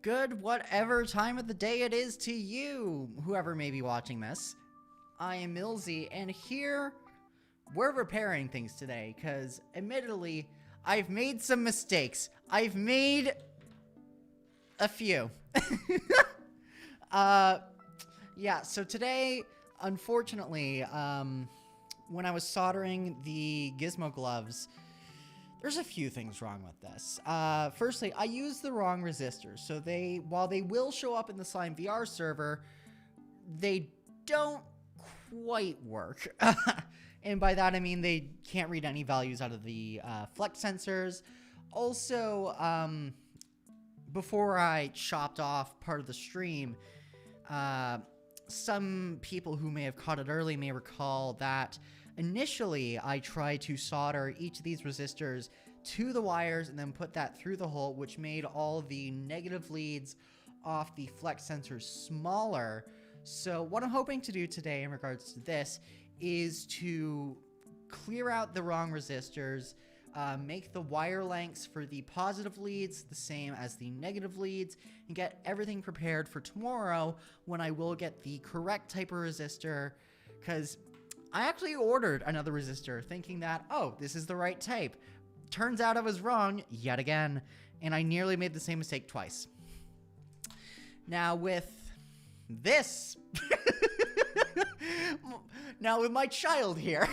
good whatever time of the day it is to you, whoever may be watching this. I am Milsey, and here we're repairing things today, because admittedly, I've made some mistakes. I've made a few. Yeah, so today, unfortunately, when I was soldering the Gizmo gloves, there's a few things wrong with this. Firstly, I used the wrong resistors. So while they will show up in the SlimeVR server, they don't quite work. And by that, I mean they can't read any values out of the flex sensors. Also, before I chopped off part of the stream, some people who may have caught it early may recall that initially I tried to solder each of these resistors to the wires and then put that through the hole, which made all the negative leads off the flex sensors smaller. So what I'm hoping to do today in regards to this is to clear out the wrong resistors, make the wire lengths for the positive leads the same as the negative leads, and get everything prepared for tomorrow when I will get the correct type of resistor, because I actually ordered another resistor thinking that, oh, this is the right type. Turns out I was wrong yet again, and I nearly made the same mistake twice. Now with this, now with my child here,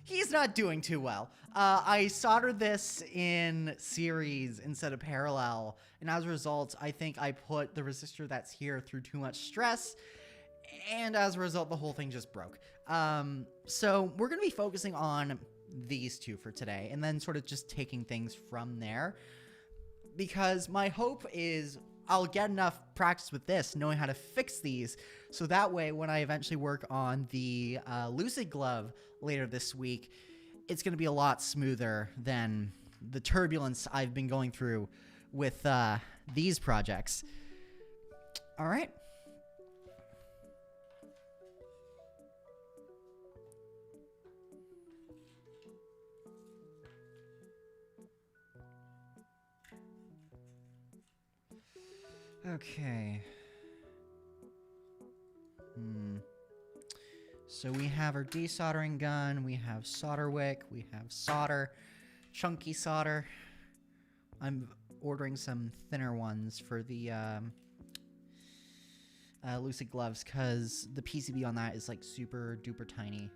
he's not doing too well. I soldered this in series instead of parallel, and as a result, I think I put the resistor that's here through too much stress, and as a result, the whole thing just broke. So we're going to be focusing on these two for today, and then sort of just taking things from there, because my hope is I'll get enough practice with this, knowing how to fix these, so that way when I eventually work on the Lucid glove later this week, it's going to be a lot smoother than the turbulence I've been going through with these projects. All right. Okay. So we have our desoldering gun, we have solder wick, we have solder, chunky solder. I'm ordering some thinner ones for the Lucid gloves, because the PCB on that is like super duper tiny.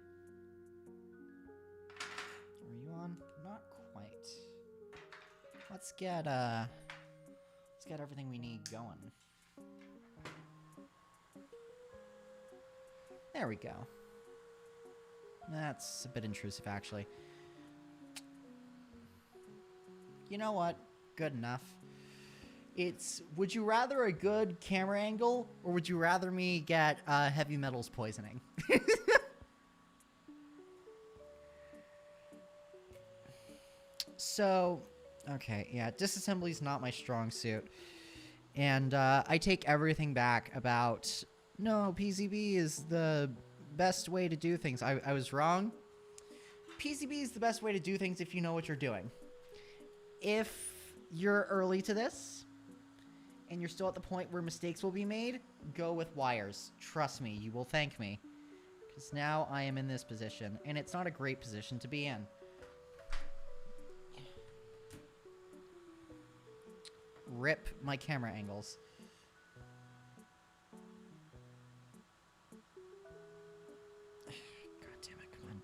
Are you on? Not quite. Let's get everything we need going. There we go. That's a bit intrusive, actually. You know what? Good enough. It's, would you rather a good camera angle, or would you rather me get heavy metals poisoning? So, okay, yeah, disassembly's not my strong suit. And I take everything back about, no, PCB is the best way to do things. I was wrong. PCB is the best way to do things if you know what you're doing. If you're early to this, and you're still at the point where mistakes will be made, go with wires. Trust me, you will thank me. Because now I am in this position, and it's not a great position to be in. Rip my camera angles. God damn it, come on.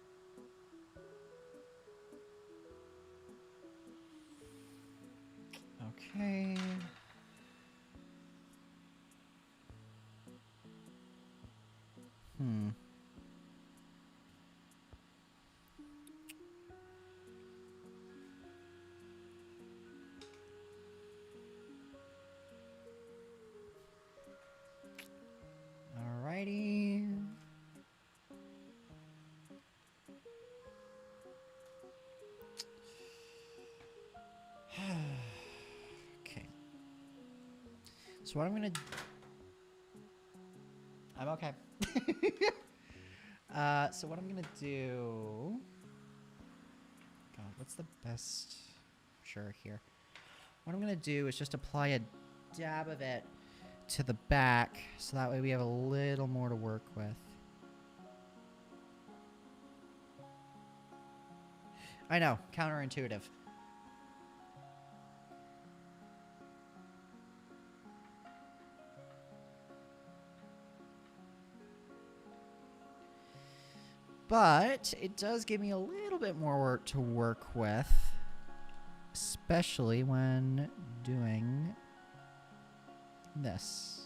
Okay. Alrighty. Okay. So what I'm gonna... I'm okay. So what I'm gonna do... God, what's the best... Sure, here. what I'm going to do is just apply a dab of it to the back, so that way we have a little more to work with. I know, counterintuitive. But it does give me a little bit more work to work with, especially when doing this.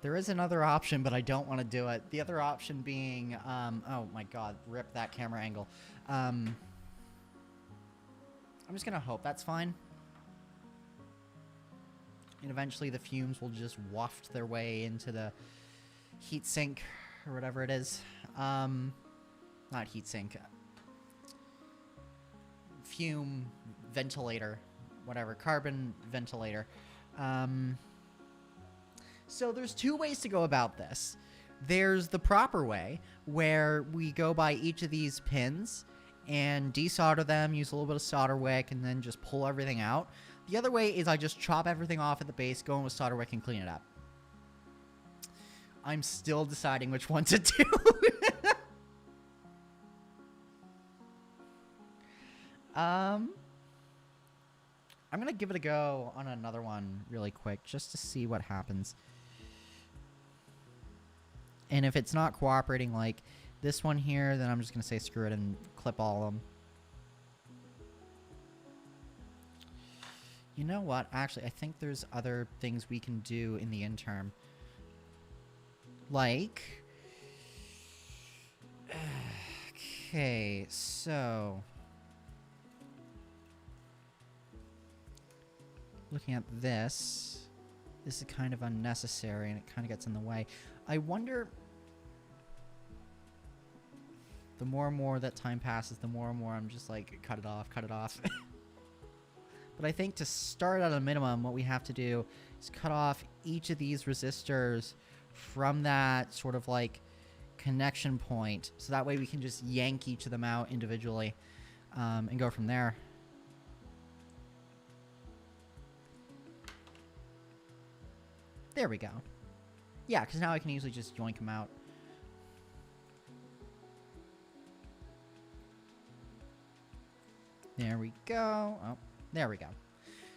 There is another option, but I don't want to do it. The other option being, oh my god, rip that camera angle. I'm just going to hope that's fine. And eventually the fumes will just waft their way into the heatsink, or whatever it is. Not heatsink. Fume ventilator. Whatever. Carbon ventilator. So there's two ways to go about this. There's the proper way, where we go by each of these pins and desolder them, use a little bit of solder wick, and then just pull everything out. The other way is I just chop everything off at the base, go in with solder wick, and clean it up. I'm still deciding which one to do. I'm going to give it a go on another one really quick, just to see what happens. And if it's not cooperating like this one here, then I'm just going to say screw it and clip all of them. You know what? Actually, I think there's other things we can do in the interim. Like... Okay, so... Looking at this, this is kind of unnecessary and it kind of gets in the way. I wonder... The more and more that time passes, the more and more I'm just like, cut it off, cut it off. But I think to start at a minimum, what we have to do is cut off each of these resistors from that sort of like connection point. So that way we can just yank each of them out individually and go from there. There we go. Yeah, because now I can easily just yoink them out. There we go. Oh, there we go.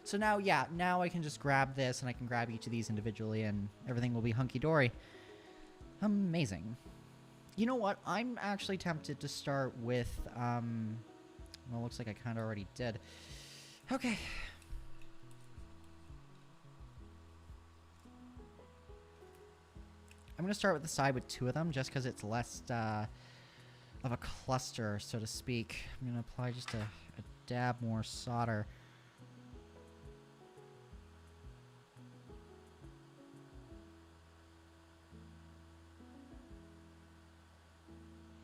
So now, yeah, now I can just grab this and I can grab each of these individually and everything will be hunky-dory. Amazing. You know what? I'm actually tempted to start with, well, it looks like I kind of already did. Okay. I'm going to start with the side with two of them just because it's less of a cluster, so to speak. I'm going to apply just a dab more solder.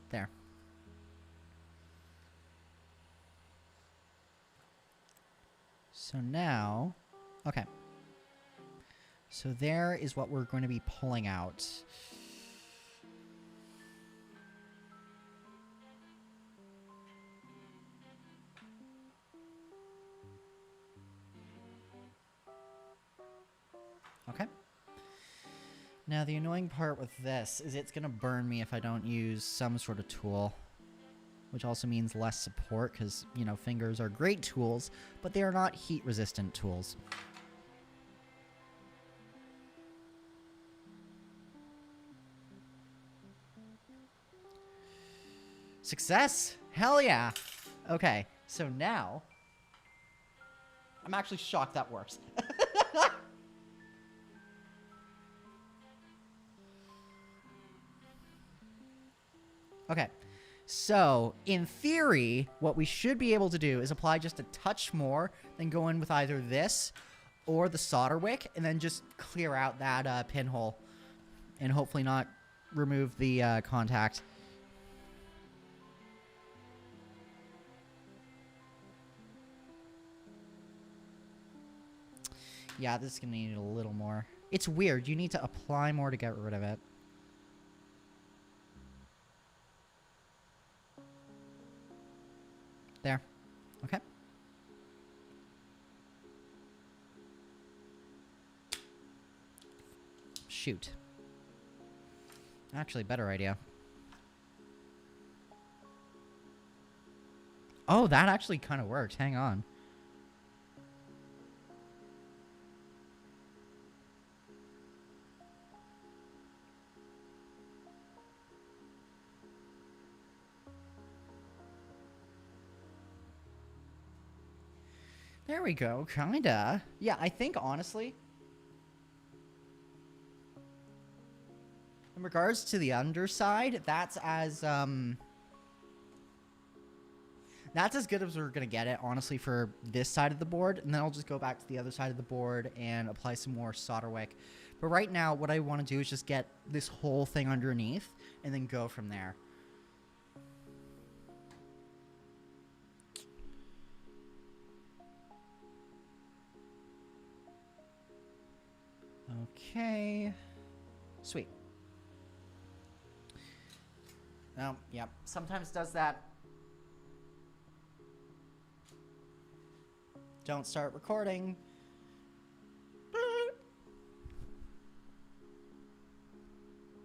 There. So now, okay. So there is what we're going to be pulling out. Okay. Now the annoying part with this is it's going to burn me if I don't use some sort of tool. Which also means less support because, you know, fingers are great tools, but they are not heat-resistant tools. Success! Hell yeah! Okay, so now... I'm actually shocked that works. Okay, so in theory, what we should be able to do is apply just a touch more, then go in with either this or the solder wick, and then just clear out that pinhole, and hopefully not remove the contact. Yeah, this is going to need a little more. It's weird. You need to apply more to get rid of it. There. Okay. Shoot. Actually, better idea. Oh, that actually kind of worked. Hang on. There we go, kinda. Yeah, I think, honestly, in regards to the underside, that's as good as we're gonna get it, honestly, for this side of the board. And then I'll just go back to the other side of the board and apply some more solder wick. But right now, what I want to do is just get this whole thing underneath and then go from there. Okay. Sweet. Oh, yeah. Sometimes does that. Don't start recording.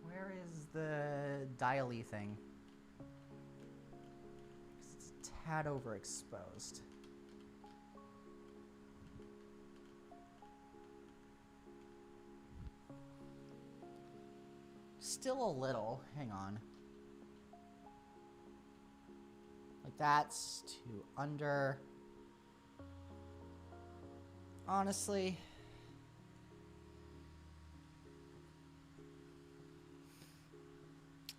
Where is the dial-y thing? It's a tad overexposed. Still a little. Hang on. Like that's to under. Honestly.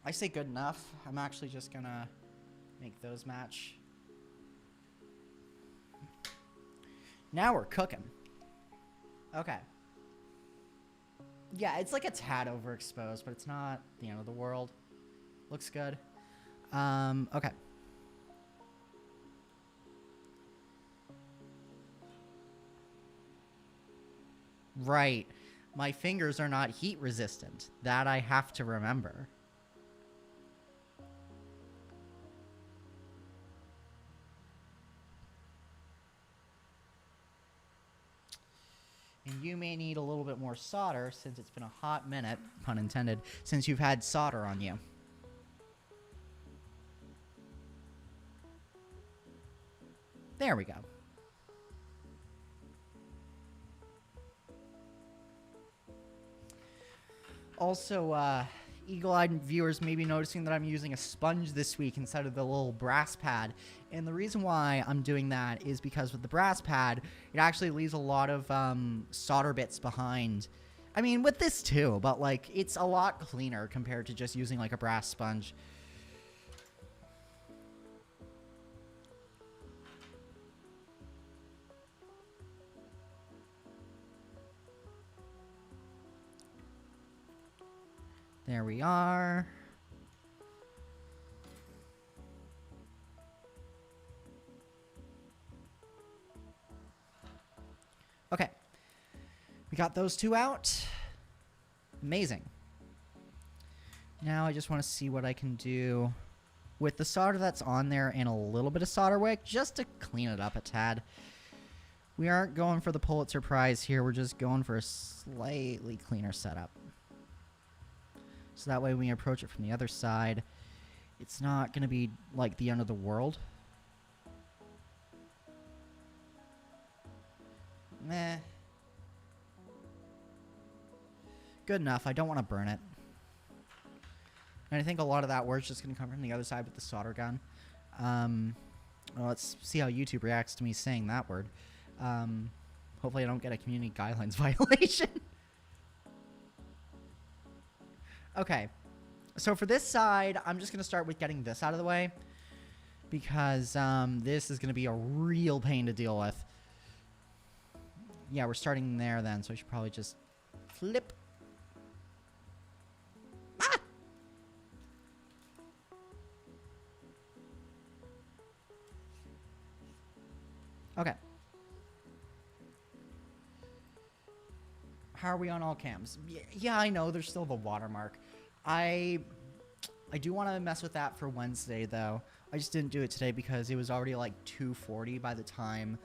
I say good enough. I'm actually just gonna make those match. Now we're cooking. Okay. Yeah, it's like a tad overexposed, but it's not the end of the world. Looks good. Okay. Right. My fingers are not heat resistant. That I have to remember. And you may need a little bit more solder since it's been a hot minute, pun intended, since you've had solder on you. There we go. Also, eagle-eyed viewers may be noticing that I'm using a sponge this week instead of the little brass pad. And the reason why I'm doing that is because with the brass pad, it actually leaves a lot of solder bits behind. I mean, with this too, but like it's a lot cleaner compared to just using like a brass sponge. There we are. Okay. We got those two out. Amazing. Now I just want to see what I can do with the solder that's on there and a little bit of solder wick just to clean it up a tad. We aren't going for the Pulitzer Prize here. We're just going for a slightly cleaner setup. So that way when we approach it from the other side, it's not going to be like the end of the world. Meh. Good enough. I don't want to burn it. And I think a lot of that work's just going to come from the other side with the solder gun. Well, let's see how YouTube reacts to me saying that word. Hopefully I don't get a community guidelines violation. Okay, so for this side, I'm just going to start with getting this out of the way. Because this is going to be a real pain to deal with. Yeah, we're starting there then, so I should probably just flip. Ah! Okay. How are we on all cams? Yeah, I know there's still the watermark. I do want to mess with that for Wednesday, though. I just didn't do it today because it was already like 2:40 by the time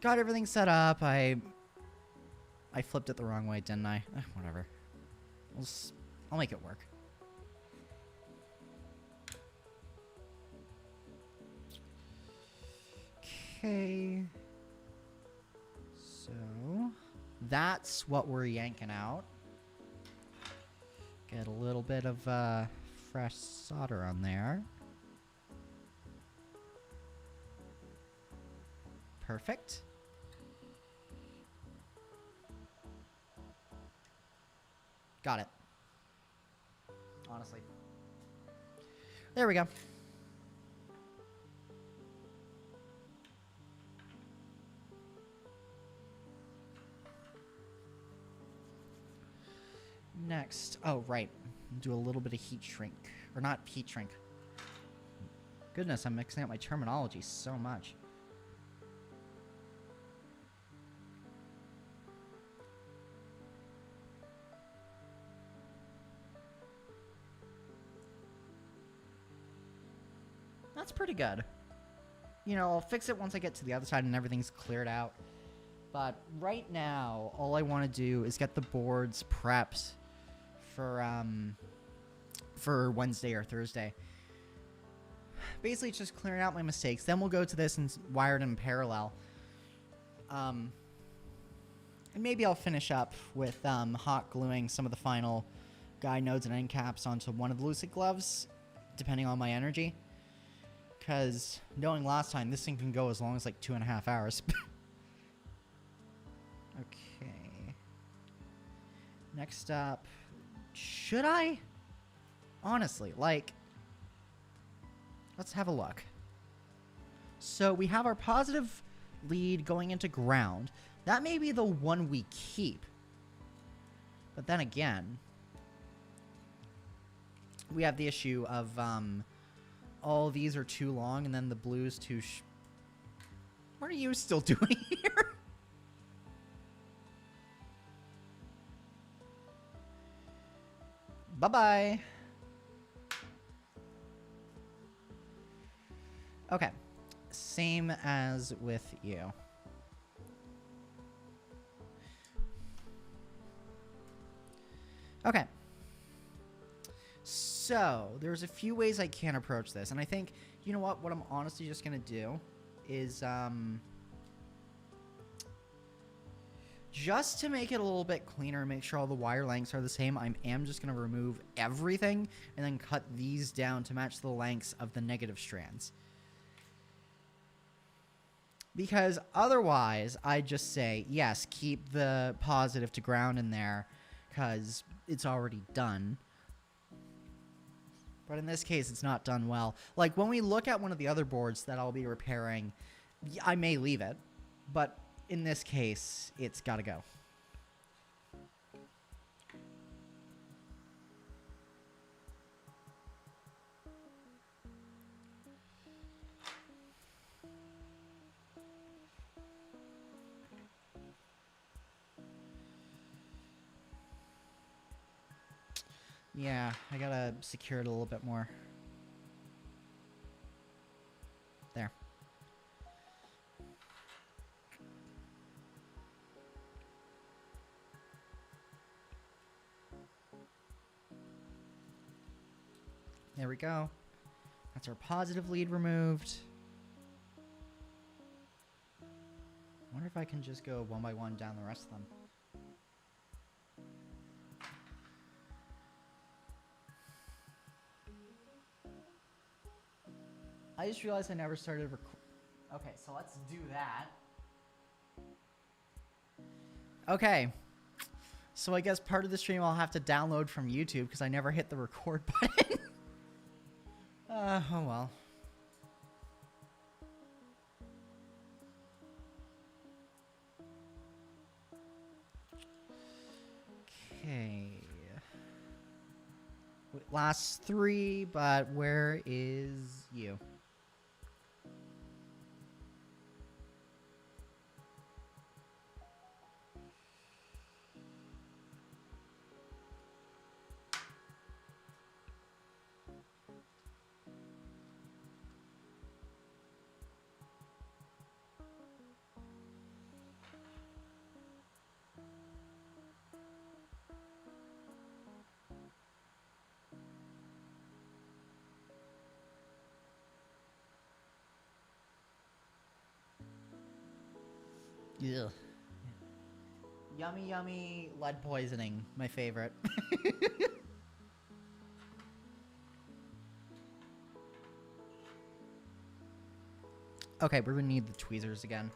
got everything set up. I flipped it the wrong way, didn't I? Whatever. I'll make it work. Okay. So that's what we're yanking out. Get a little bit of fresh solder on there. Perfect. Got it. Honestly. There we go. Next. Oh, right. Do a little bit of heat shrink. Or not heat shrink. Goodness, I'm mixing up my terminology so much. That's pretty good. You know, I'll fix it once I get to the other side and everything's cleared out. But right now, all I want to do is get the boards prepped for Wednesday or Thursday. Basically, it's just clearing out my mistakes. Then we'll go to this and wire it in parallel. And maybe I'll finish up with hot gluing some of the final guide nodes and end caps onto one of the Lucid gloves, depending on my energy. Because knowing last time, this thing can go as long as like 2.5 hours. Okay. Next up, should I? Honestly, like, let's have a look. So we have our positive lead going into ground. That may be the one we keep. But then again, we have the issue of all these are too long and then the blue's too What are you still doing here? Bye-bye. Okay. Same as with you. Okay. So, there's a few ways I can approach this. And I think, you know what I'm honestly just going to do is, just to make it a little bit cleaner and make sure all the wire lengths are the same, I am just going to remove everything and then cut these down to match the lengths of the negative strands. Because otherwise, I just say, yes, keep the positive to ground in there because it's already done. But in this case, it's not done well. Like, when we look at one of the other boards that I'll be repairing, I may leave it. But in this case, it's got to go. Yeah, I gotta secure it a little bit more. There. There we go. That's our positive lead removed. I wonder if I can just go one by one down the rest of them. I just realized I never started Okay, so let's do that. Okay. So I guess part of the stream I'll have to download from YouTube because I never hit the record button. Oh well. Okay. Last 3, but where is you? Ugh. Yummy, yummy lead poisoning. My favorite. Okay, we're gonna need the tweezers again.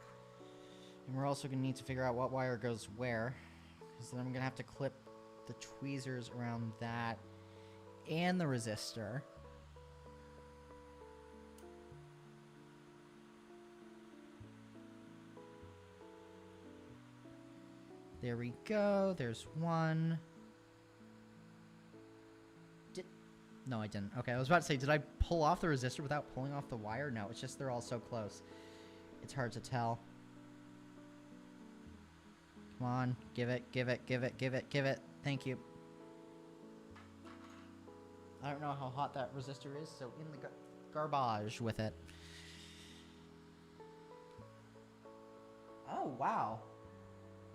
And we're also gonna need to figure out what wire goes where. Because then I'm gonna have to clip the tweezers around that and the resistor. There we go. There's one. No, I didn't. Okay, I was about to say, did I pull off the resistor without pulling off the wire? No, it's just they're all so close. It's hard to tell. Come on. Give it, give it, give it, give it, give it. Thank you. I don't know how hot that resistor is, so in the garbage with it. Oh, wow.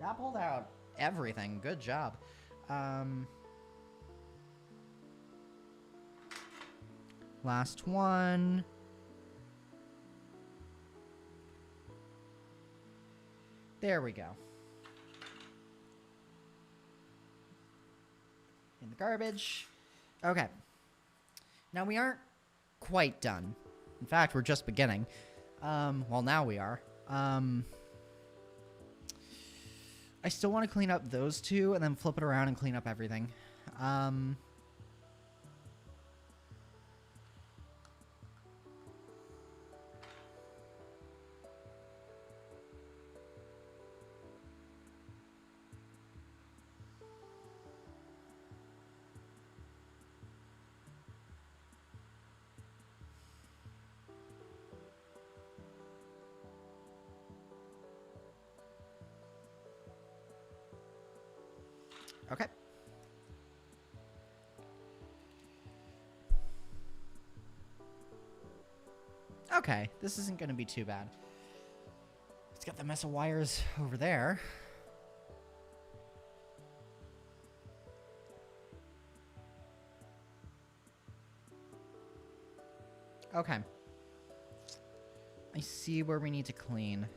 That pulled out everything. Good job. Last one. There we go. In the garbage. Okay. Now we aren't quite done. In fact, we're just beginning. Well, now we are. I still want to clean up those two and then flip it around and clean up everything. Okay. Okay, this isn't going to be too bad. Let's get the mess of wires over there. Okay. I see where we need to clean.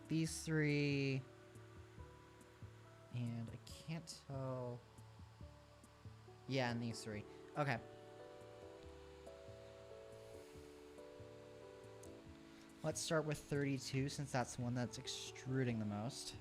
These three... And I can't tell... Yeah, and these three. Okay. Let's start with 32, since that's the one that's extruding the most.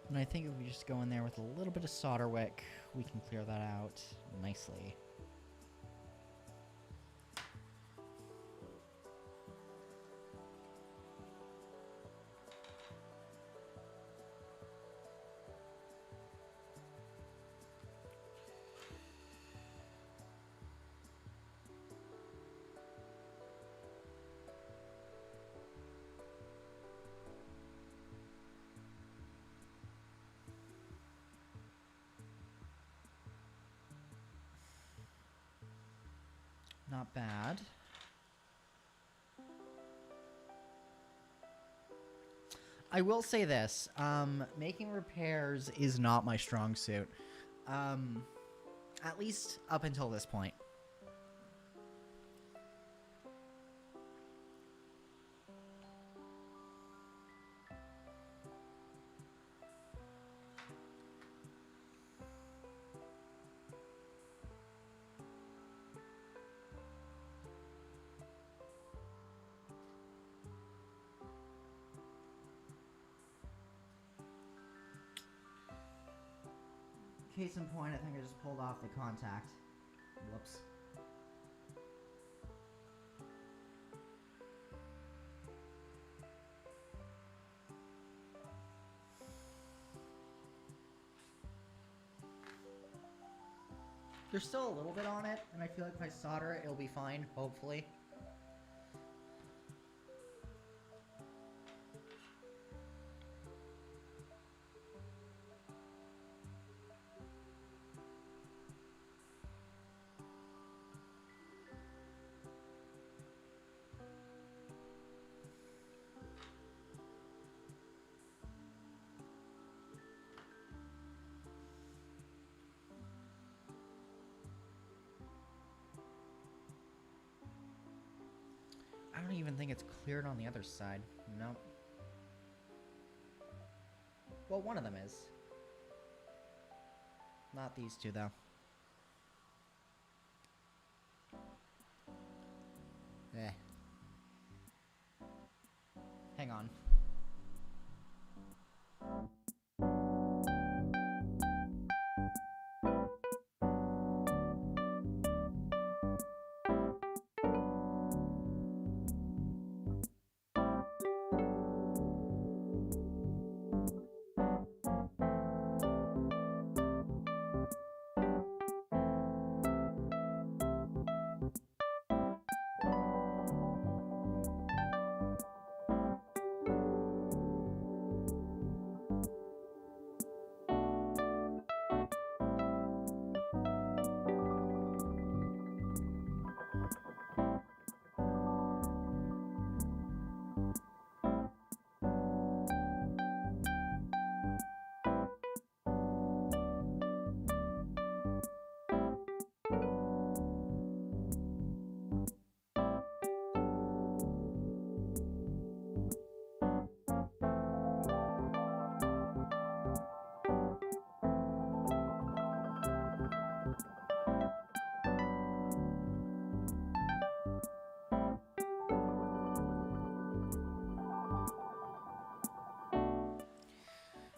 And I think if we just go in there with a little bit of solder wick, we can clear that out nicely. Not bad. I will say this, making repairs is not my strong suit. At least up until this point. Case in point, I think I just pulled off the contact. Whoops. There's still a little bit on it, and I feel like if I solder it, it'll be fine, hopefully. think it's cleared on the other side. Nope. Well, one of them is. Not these two, though. Eh. Hang on.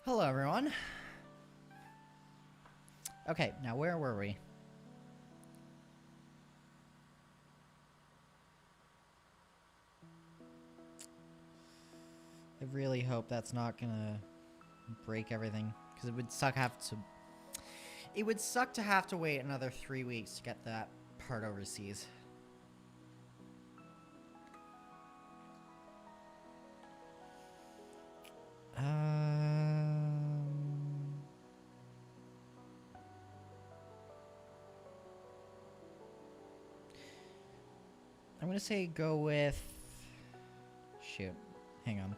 Hello, everyone. Okay, now where were we? I really hope that's not gonna break everything, because it would suck to have to wait another 3 weeks to get that part overseas. I'm gonna say go with... Shoot. Hang on.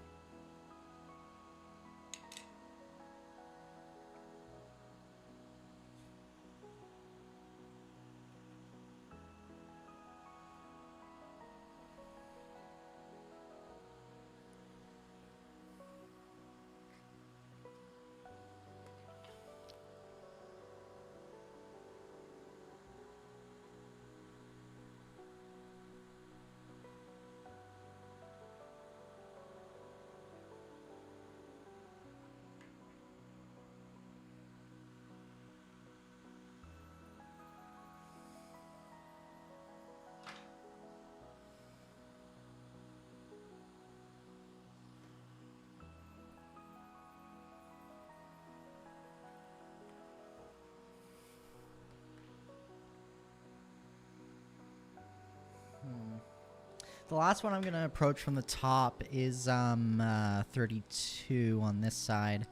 The last one I'm going to approach from the top is 32 on this side.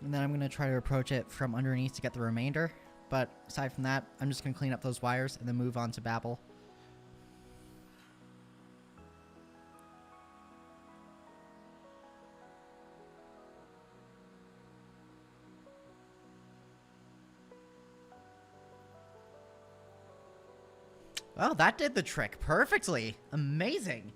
And then I'm going to try to approach it from underneath to get the remainder. But aside from that, I'm just going to clean up those wires and then move on to Babel. Oh, that did the trick perfectly. Amazing.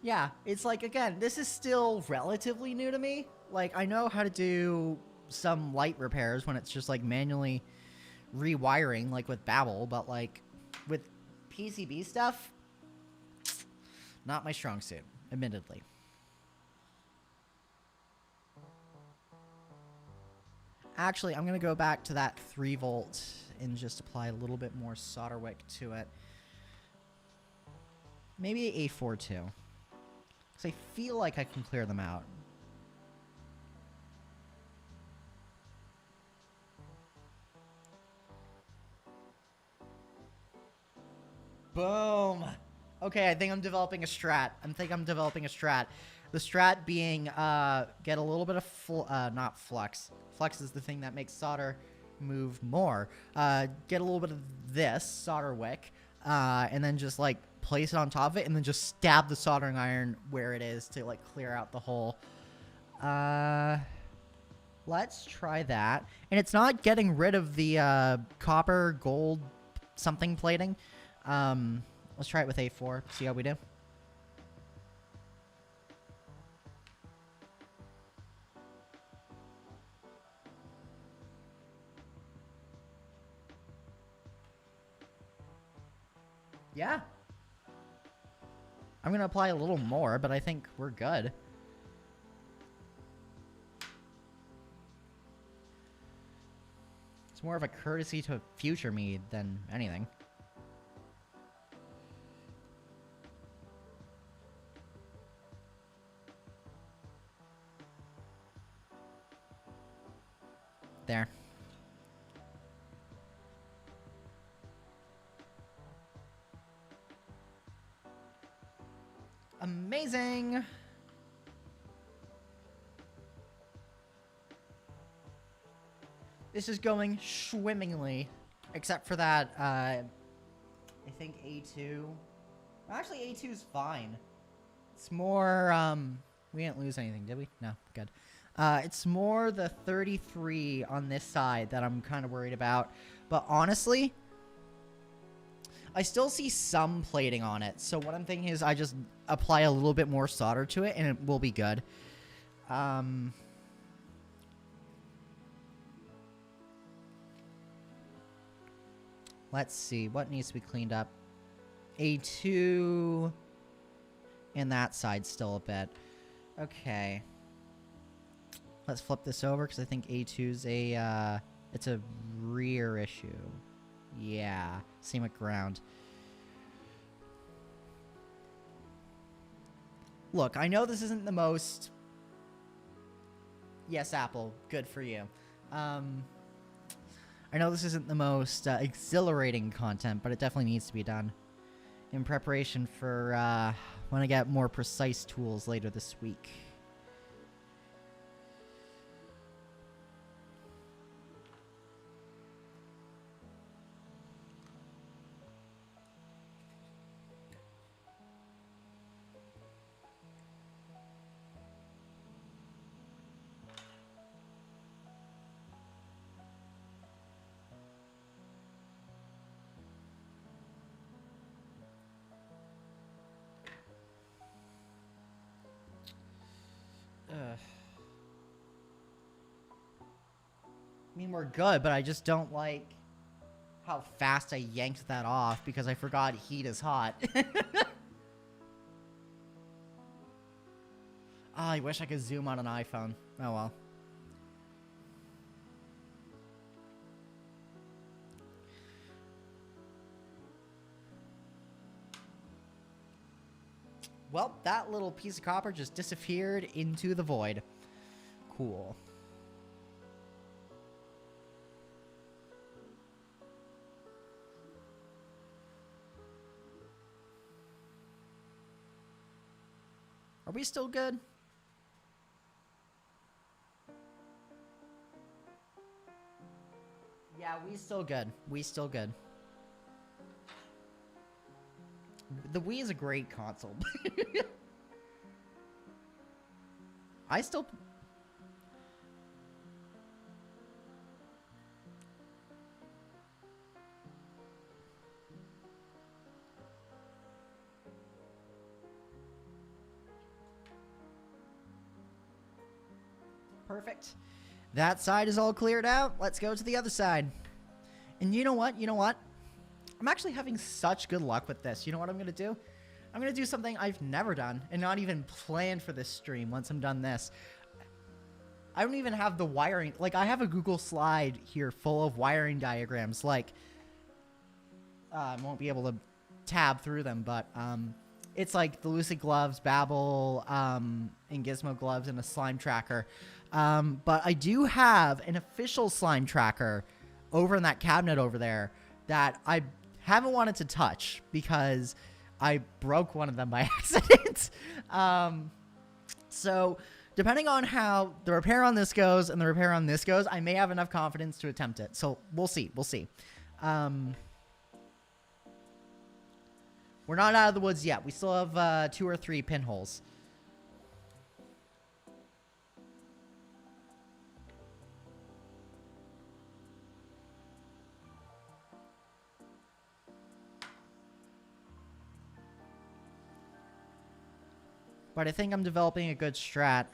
Yeah, it's like, again, this is still relatively new to me. Like, I know how to do some light repairs when it's just, like, manually rewiring, like with Babel, but, like, with PCB stuff, not my strong suit, admittedly. Actually, I'm going to go back to that 3-volt and just apply a little bit more solder wick to it. Maybe a 4 too. Because I feel like I can clear them out. Boom! Okay, I think I'm developing a strat. The strat being, get a little bit of, not flux. Flux is the thing that makes solder move more. Get a little bit of this, solder wick, and then just, like, place it on top of it, and then just stab the soldering iron where it is to, like, clear out the hole. Let's try that. And it's not getting rid of the, copper, gold, something plating. Let's try it with A4. See how we do. Yeah. I'm going to apply a little more, but I think we're good. It's more of a courtesy to future me than anything. There. Amazing! This is going swimmingly. Except for that, I think A2... Actually, A2 is fine. It's more, we didn't lose anything, did we? No, good. It's more the 33 on this side that I'm kind of worried about. But honestly, I still see some plating on it. So what I'm thinking is I just apply a little bit more solder to it and it will be good. Let's see. What needs to be cleaned up? A2 and that side still a bit. Okay. Let's flip this over because I think A2's it's a rear issue. Yeah. Same with ground. Look, I know this isn't the most... Yes, Apple. Good for you. I know this isn't the most exhilarating content, but it definitely needs to be done in preparation for when I get more precise tools later this week. I mean, we're good, but I just don't like how fast I yanked that off because I forgot heat is hot. I wish I could zoom on an iPhone. Oh well. Well, that little piece of copper just disappeared into the void. Cool. Are we still good? Yeah, we still good. We still good. The Wii is a great console. I still... Perfect. That side is all cleared out. Let's go to the other side. And you know what? You know what? I'm actually having such good luck with this. You know what I'm going to do? I'm going to do something I've never done and not even planned for this stream once I'm done this. I don't even have the wiring. Like, I have a Google slide here full of wiring diagrams. Like, I won't be able to tab through them, but it's like the Lucid gloves, Babel, and Gizmo gloves, and a slime tracker. But I do have an official slime tracker over in that cabinet over there that I haven't wanted to touch because I broke one of them by accident. So depending on how the repair on this goes and the repair on this goes, I may have enough confidence to attempt it. So we'll see. We'll see. We're not out of the woods yet. We still have 2 or 3 pinholes. But I think I'm developing a good strat.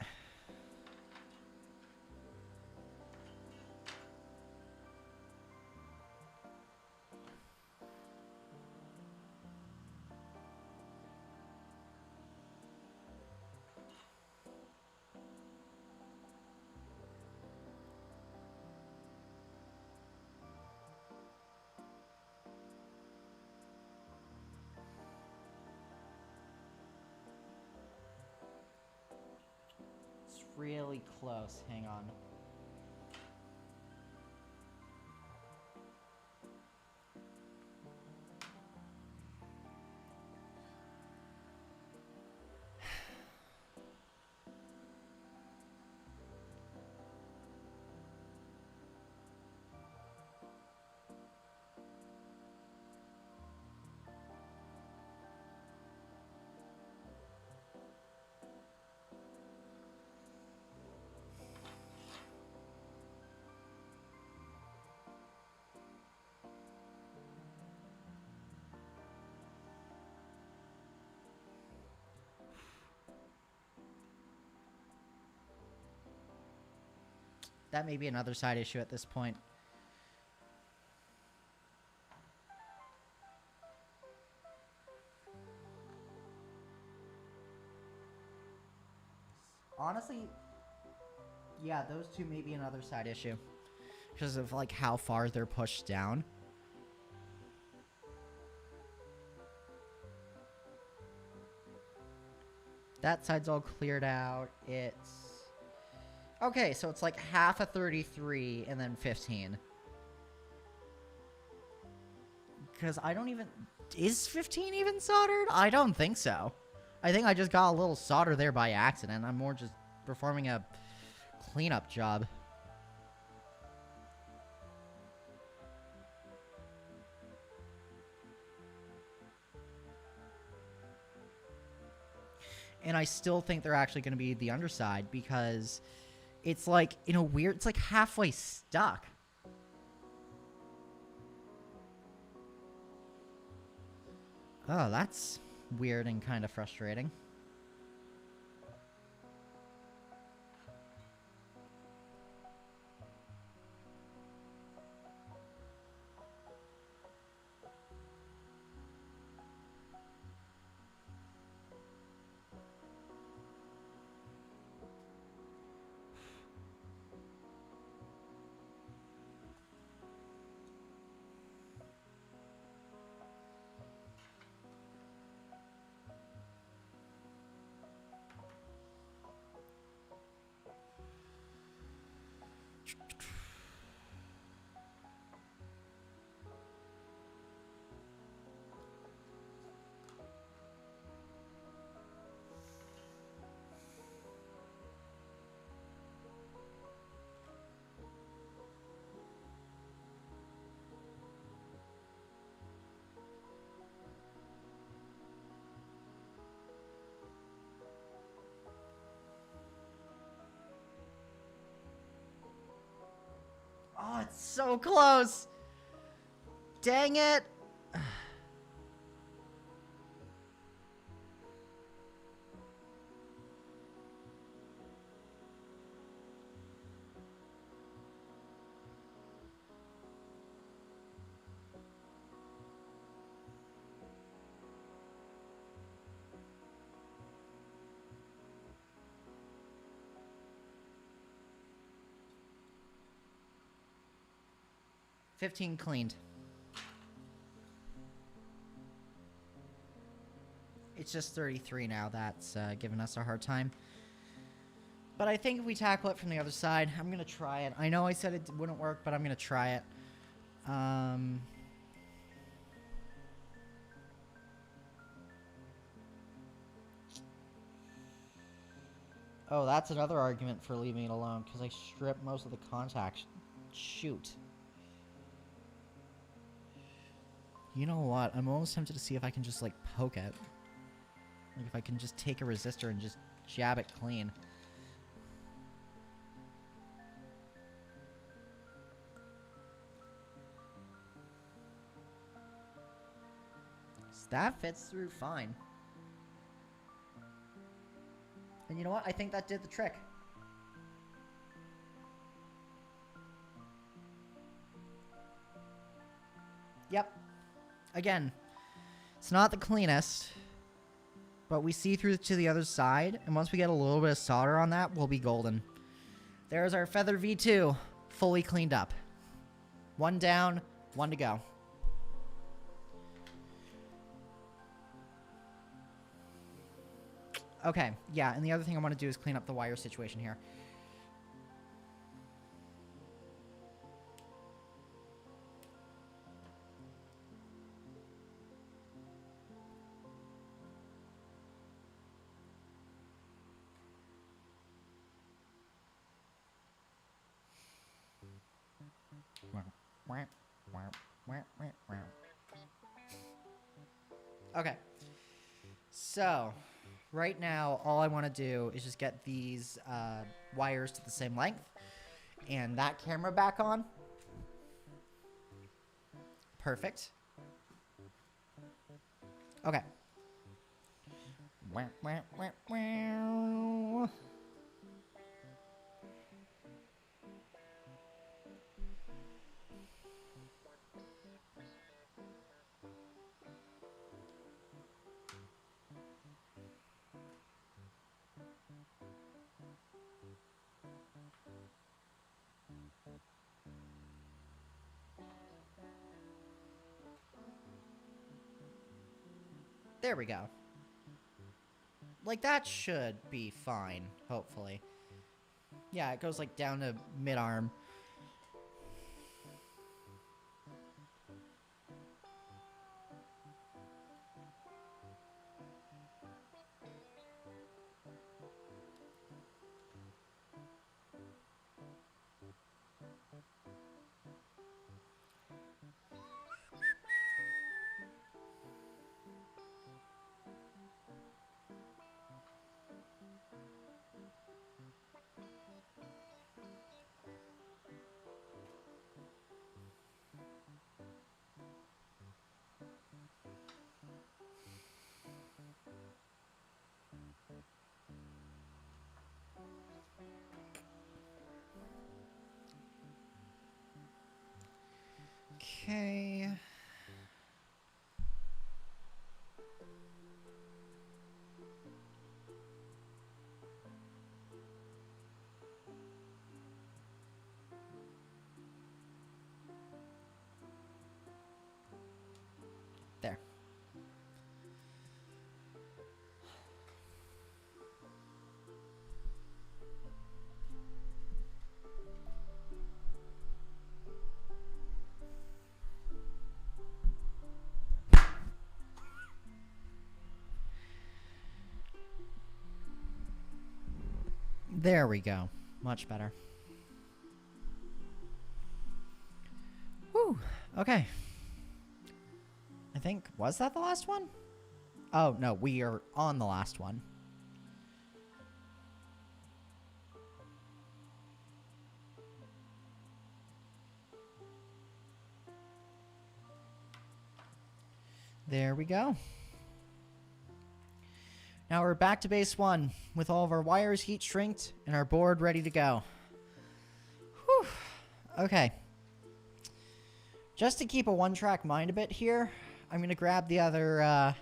It's really close. Hang on. That may be another side issue at this point. Honestly, yeah, those two may be another side issue. Because of, like, how far they're pushed down. That side's all cleared out. It's... Okay, so it's like half a 33 and then 15. Because I don't even... Is 15 even soldered? I don't think so. I think I just got a little solder there by accident. I'm more just performing a cleanup job. And I still think they're actually going to be the underside because it's like, in a weird... It's like halfway stuck. Oh, that's weird and kind of frustrating. Oh, it's so close! Dang it! $15 cleaned. It's just 33 now. That's giving us a hard time. But I think if we tackle it from the other side, I'm going to try it. I know I said it wouldn't work, but I'm going to try it. Oh, that's another argument for leaving it alone, because I stripped most of the contacts. Shoot. You know what? I'm almost tempted to see if I can just, like, poke it. Like, if I can just take a resistor and just jab it clean. So that fits through fine. And you know what? I think that did the trick. Yep. Again, it's not the cleanest, but we see through to the other side, and once we get a little bit of solder on that, we'll be golden. There's our Feather V2, fully cleaned up. One down, one to go. Okay, yeah, and the other thing I want to do is clean up the wire situation here. Okay, so right now all I want to do is just get these wires to the same length and that camera back on. Perfect. Okay. There we go. Like, that should be fine, hopefully. Yeah, it goes, like, down to mid-arm. Okay. There. There we go. Much better. Whew. Okay. I think, was that the last one? Oh, no, we are on the last one. There we go. Now we're back to base one with all of our wires heat shrinked and our board ready to go. Whew. Okay. Just to keep a one-track mind a bit here, I'm going to grab the other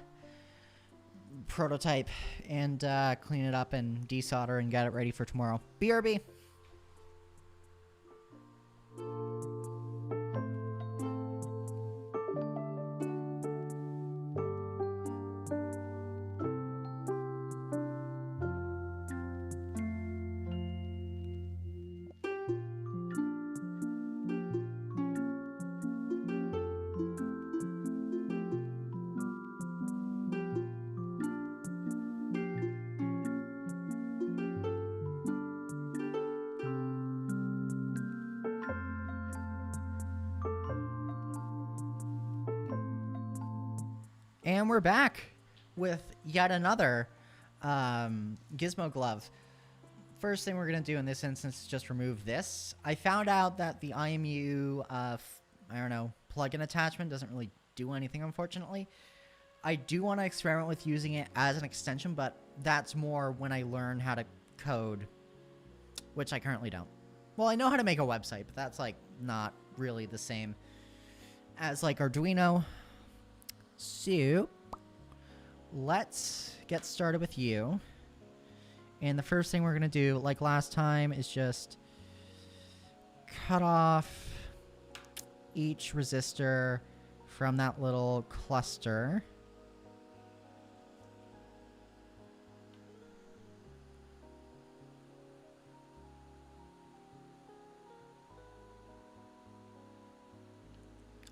prototype and clean it up and desolder and get it ready for tomorrow. BRB. And we're back with yet another Gizmo glove. First thing we're going to do in this instance is just remove this. I found out that the IMU, I don't know, plug-in attachment doesn't really do anything, unfortunately. I do want to experiment with using it as an extension, but that's more when I learn how to code, which I currently don't. Well, I know how to make a website, but that's like not really the same as like Arduino. So let's get started with you. And the first thing we're going to do, like last time, is just cut off each resistor from that little cluster.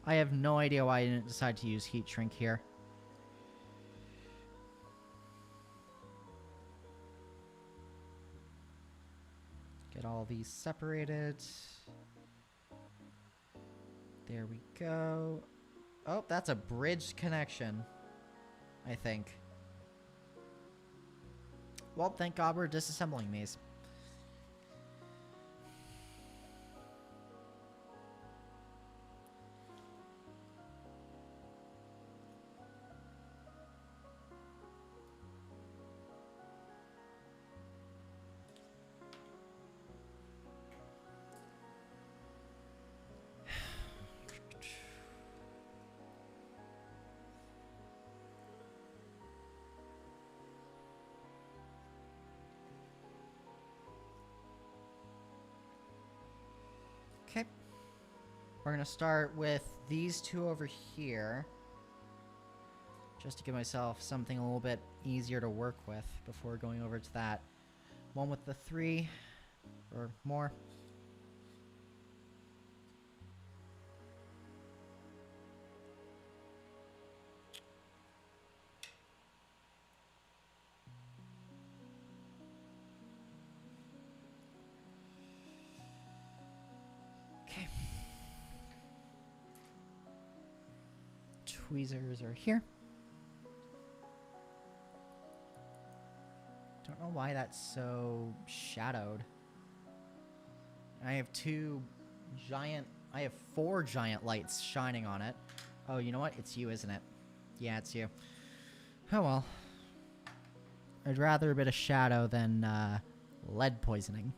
I have no idea why I didn't decide to use heat shrink here. Get all these separated. There we go. Oh, that's a bridge connection, I think. Well, thank God we're disassembling these. Okay. We're going to start with these two over here, just to give myself something a little bit easier to work with before going over to that one with the 3 or more. Okay. Tweezers are here. Don't know why that's so shadowed. I have 4 giant lights shining on it. Oh, you know what? It's you, isn't it? Yeah, it's you. Oh well. I'd rather a bit of shadow than lead poisoning.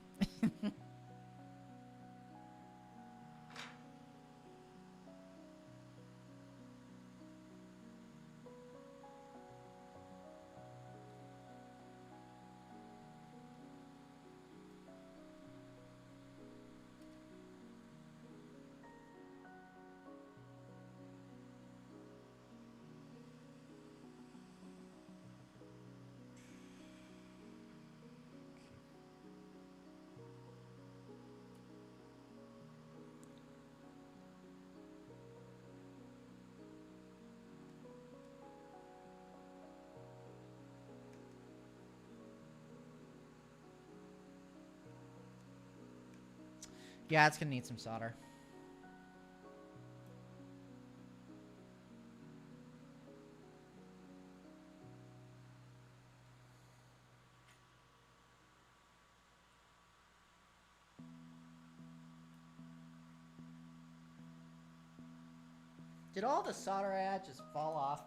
Yeah, it's gonna need some solder. Did all the solder I had just fall off?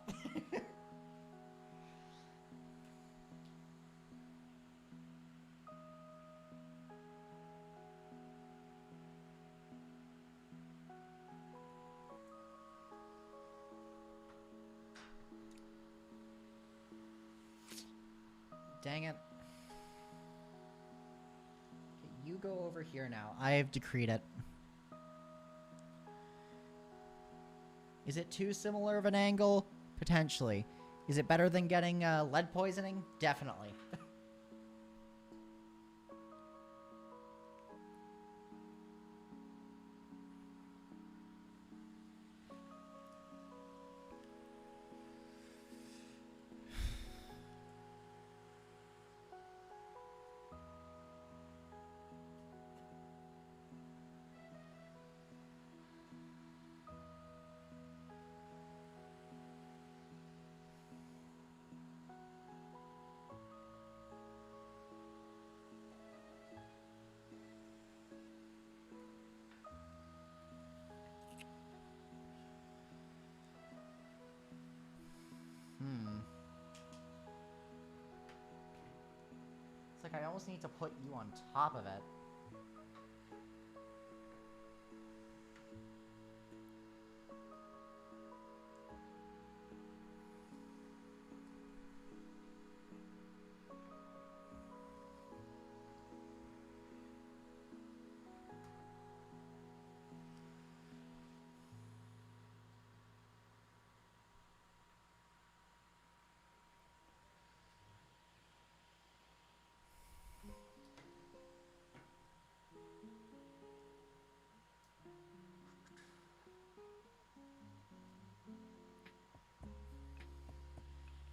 Dang it. Okay, you go over here now. I have decreed it. Is it too similar of an angle? Potentially. Is it better than getting lead poisoning? Definitely. It's like I almost need to put you on top of it.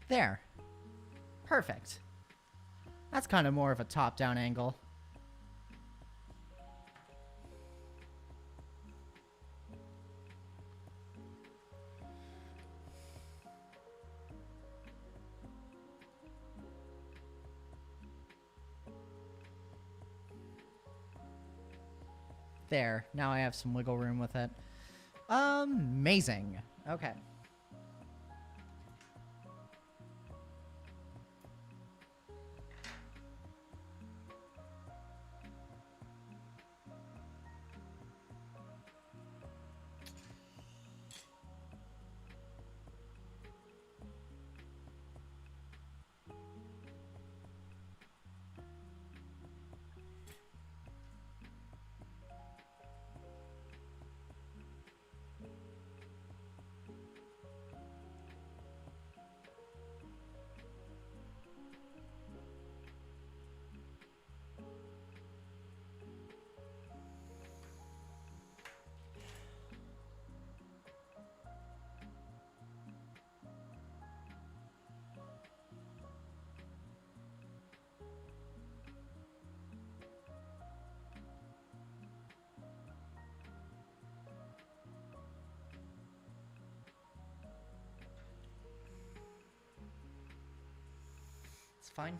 There. Perfect. That's kind of more of a top-down angle. There. Now I have some wiggle room with it. Amazing. Okay. It's fine.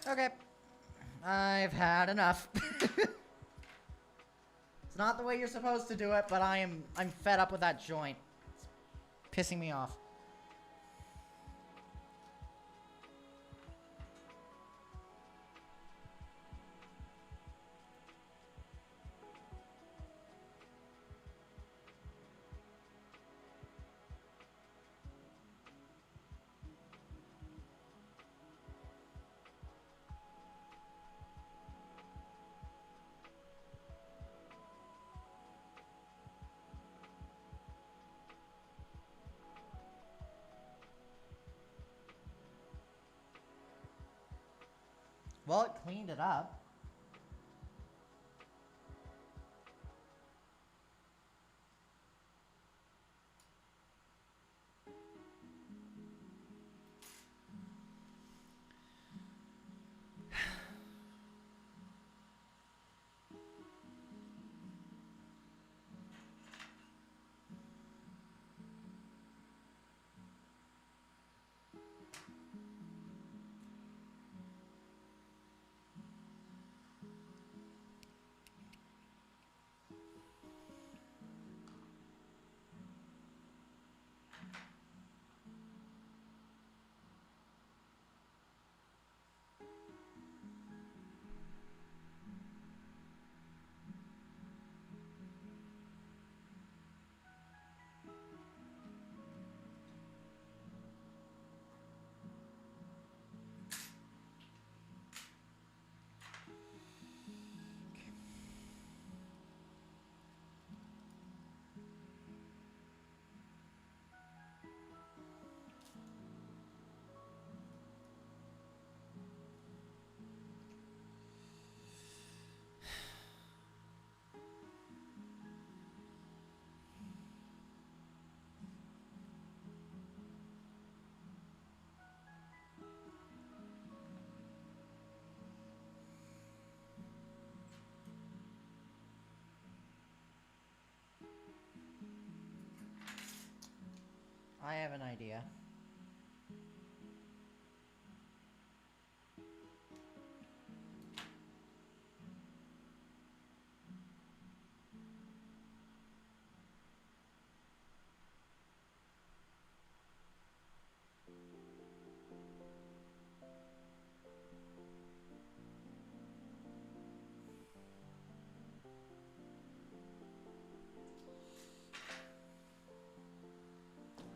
Okay. I've had enough. It's not the way you're supposed to do it, but I'm fed up with that joint. It's pissing me off. Well, it cleaned it up. I have an idea.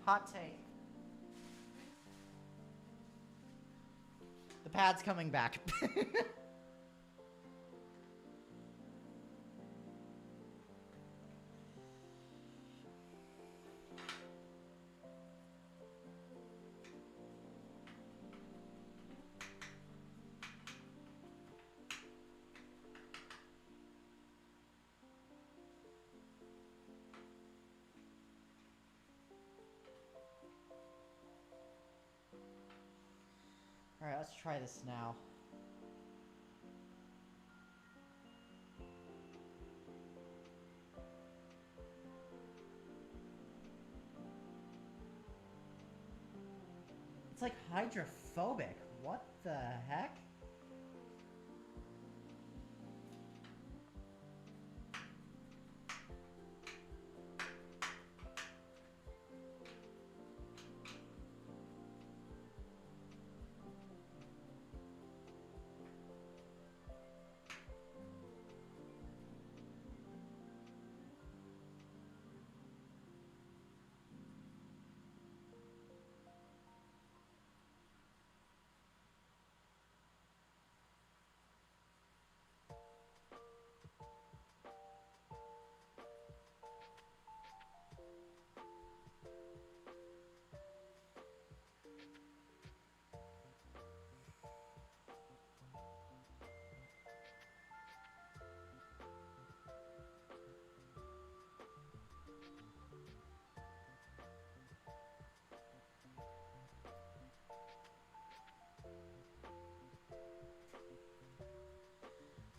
Hot take. The pad's coming back. Alright, let's try this now. It's like hydrophobic. What the heck?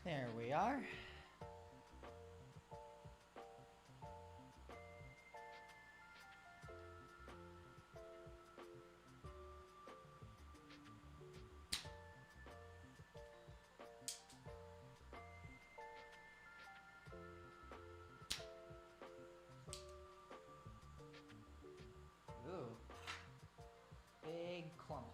There we are. Ooh. Big clump.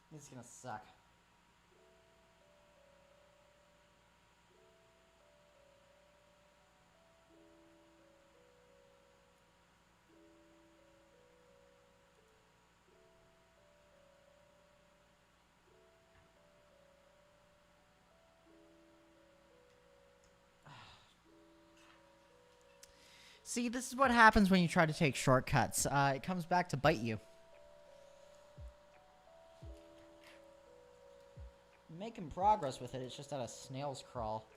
This is gonna suck. See, this is what happens when you try to take shortcuts. It comes back to bite you. Making progress with it, it's just at a snail's crawl.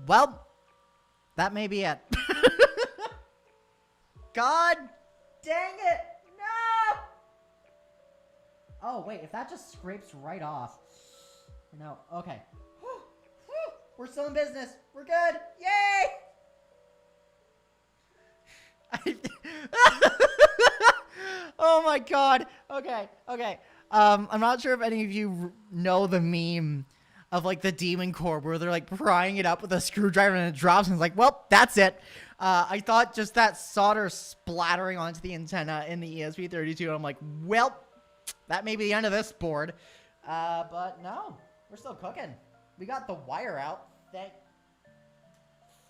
Well, that may be it. God dang it! No! Oh, wait, if that just scrapes right off. No, okay. We're still in business. We're good. Yay! Oh my god. Okay, okay. I'm not sure if any of you know the meme of like the demon core where they're like prying it up with a screwdriver and it drops and it's like, well, that's it. I thought just that solder splattering onto the antenna in the ESP32, and I'm like, well, that may be the end of this board. But no, we're still cooking. We got the wire out.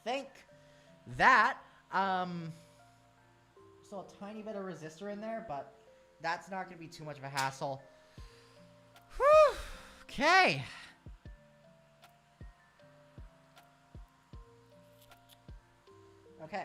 Thank that. Still a tiny bit of resistor in there, but that's not going to be too much of a hassle. Whew. Okay. Okay.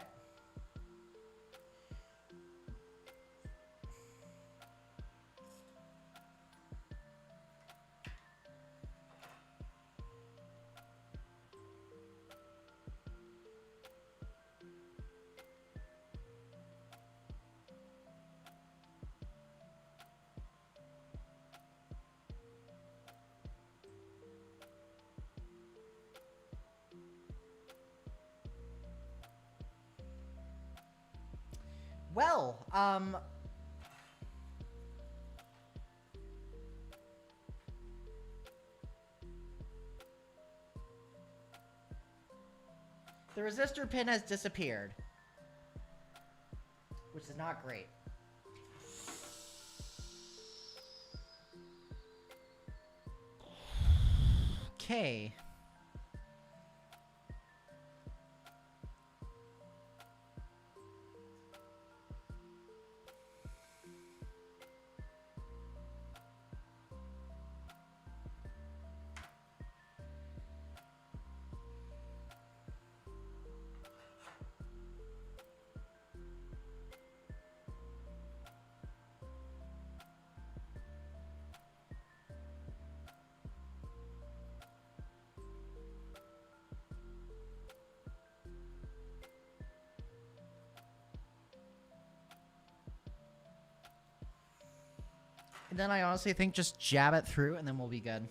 Well, the resistor pin has disappeared, which is not great. Okay. And then I honestly think just jab it through and then we'll be good.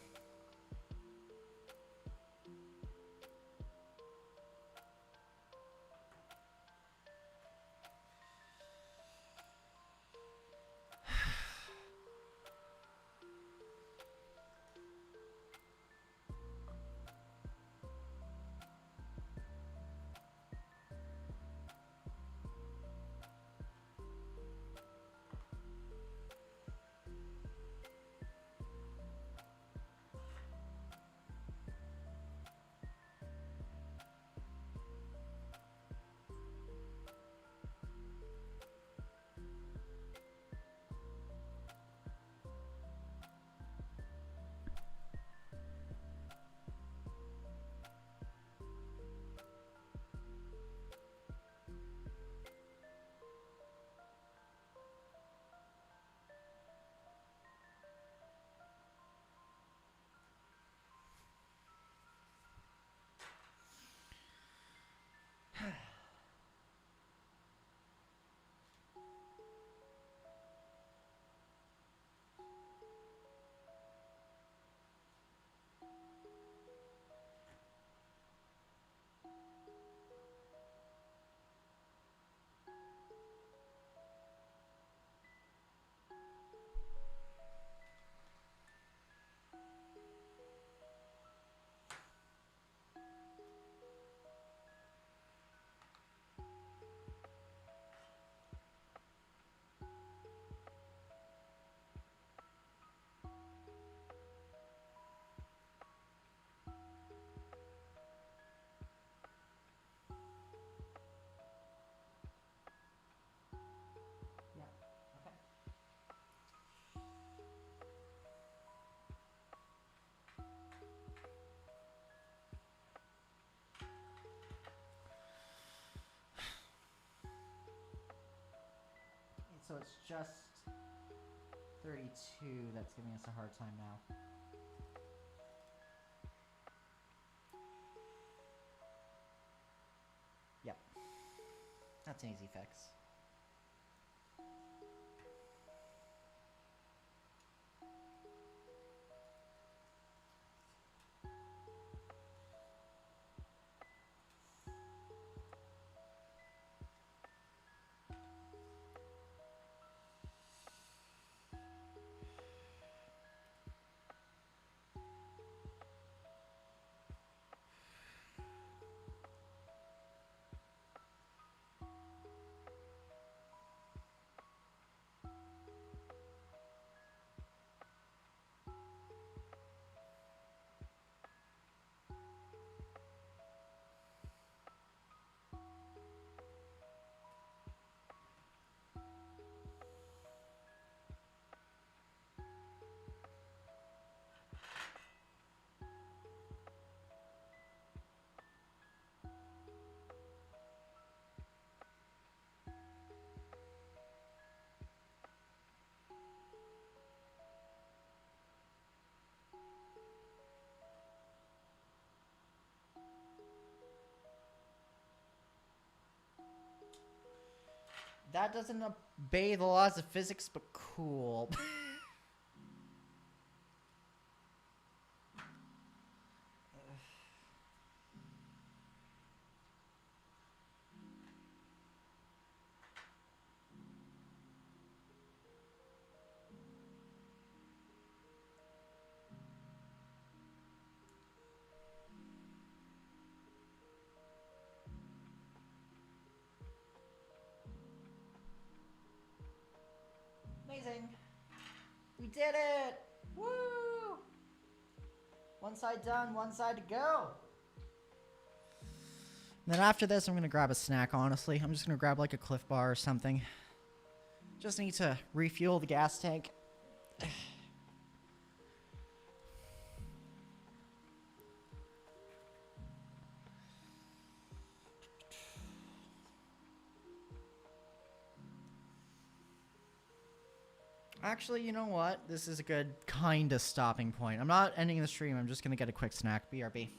So it's just 32 that's giving us a hard time now. Yep. That's an easy fix. That doesn't obey the laws of physics, but cool. Amazing. We did it! Woo! One side done, one side to go. And then after this, I'm going to grab a snack, honestly. I'm just going to grab like a Cliff Bar or something. Just need to refuel the gas tank. Actually, you know what? This is a good kind of stopping point. I'm not ending the stream. I'm just going to get a quick snack. BRB.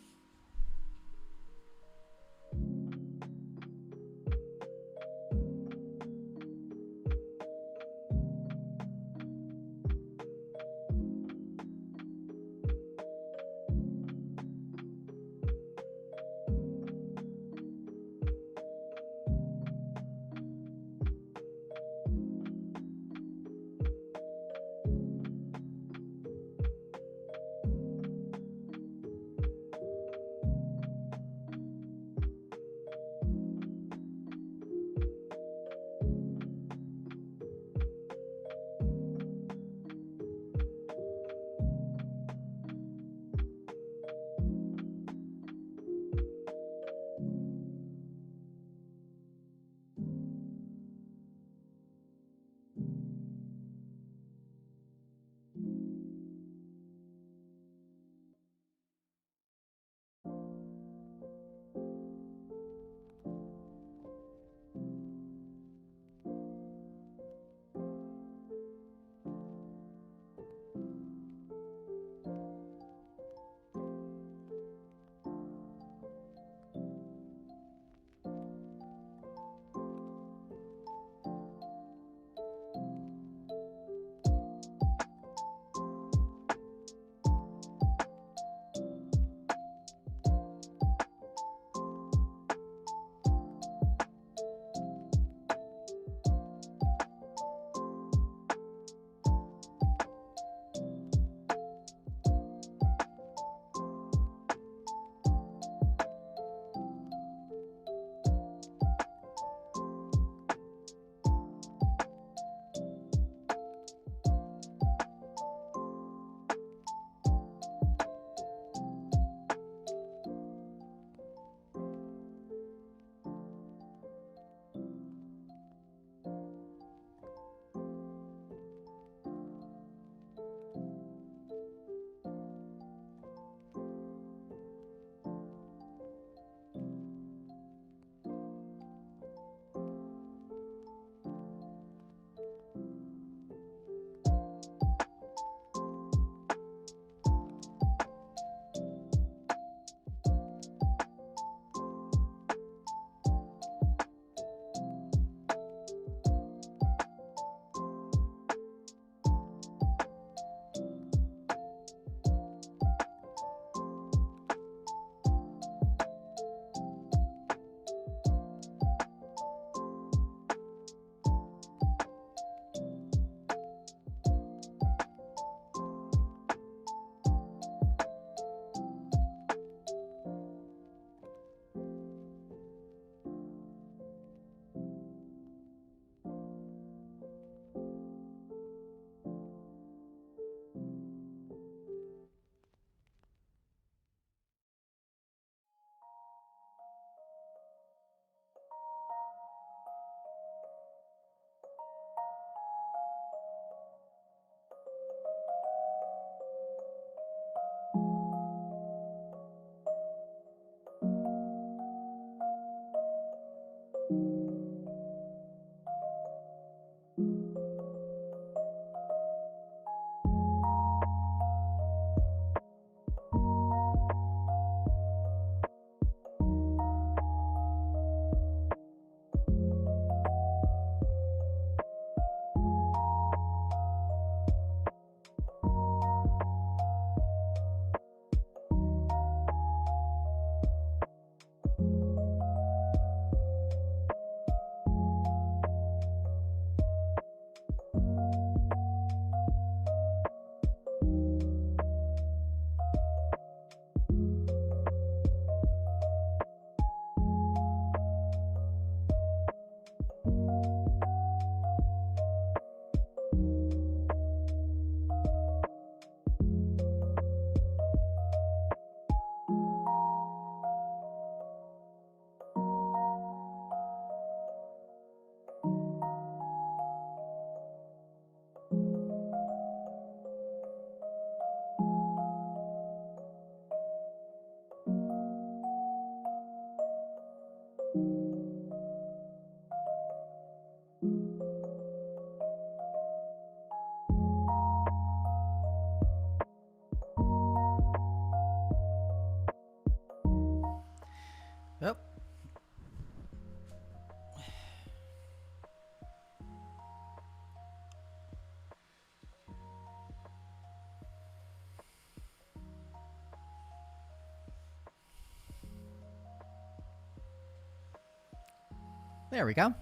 There we go.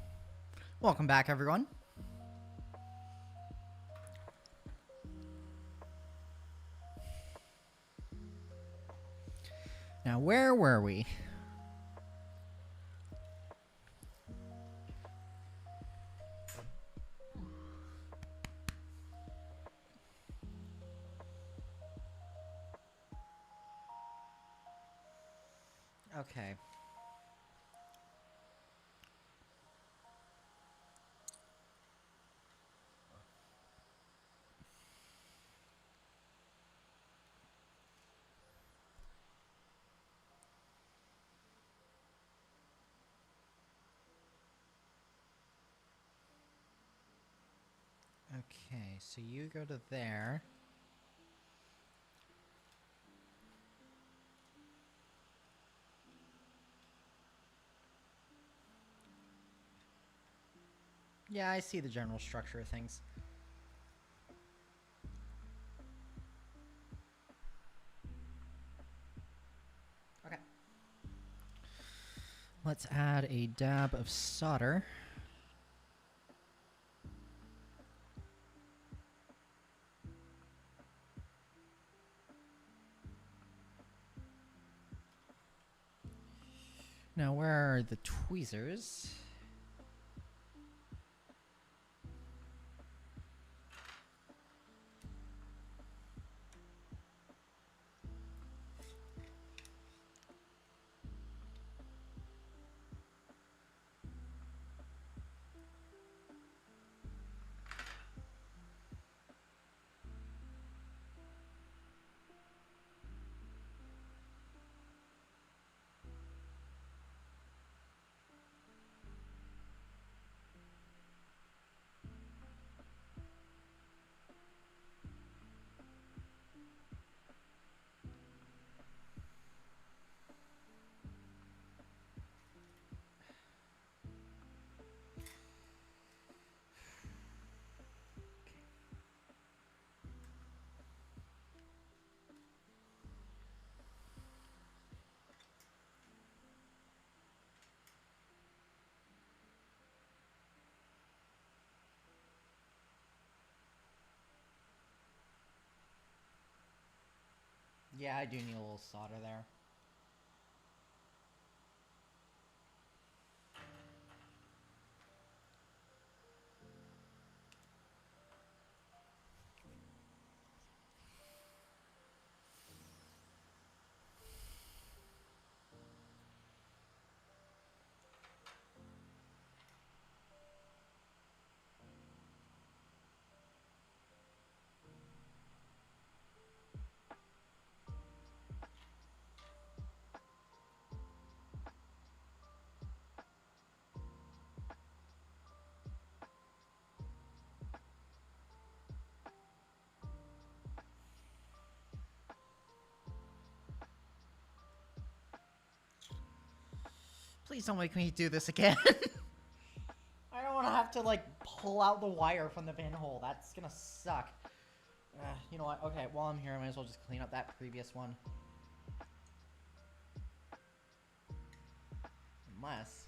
Welcome back, everyone. Now, where were we? Okay. Okay, so you go to there. Yeah, I see the general structure of things. Okay. Let's add a dab of solder. Now, where are the tweezers? Yeah, I do need a little solder there. Please don't make me do this again. I don't want to have to, like, pull out the wire from the pinhole. That's gonna suck. You know what? Okay, while I'm here, I might as well just clean up that previous one. Unless...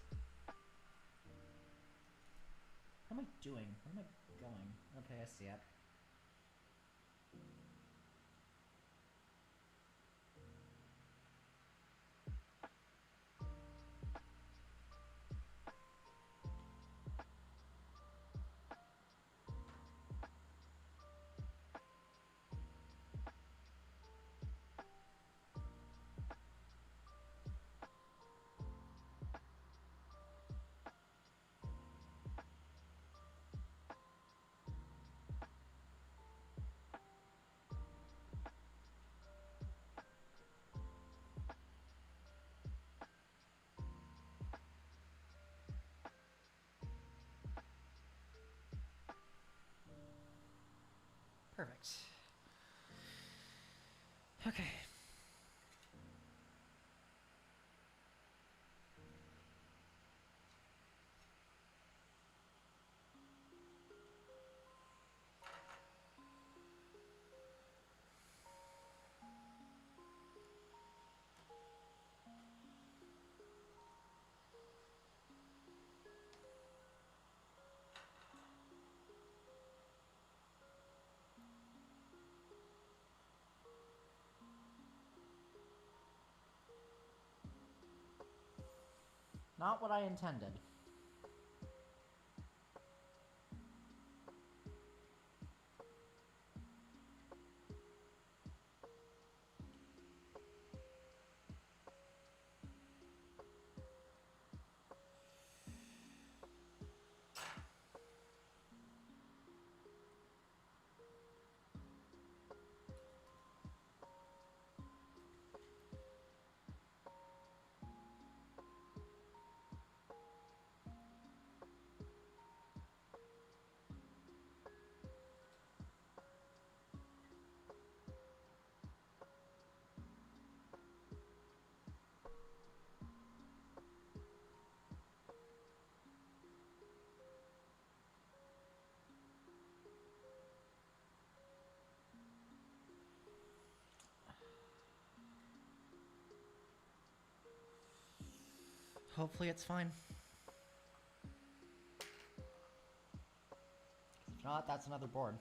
What am I doing? Where am I going? Okay, I see it. Perfect. Okay. Not what I intended. Hopefully it's fine. If not, that's another board.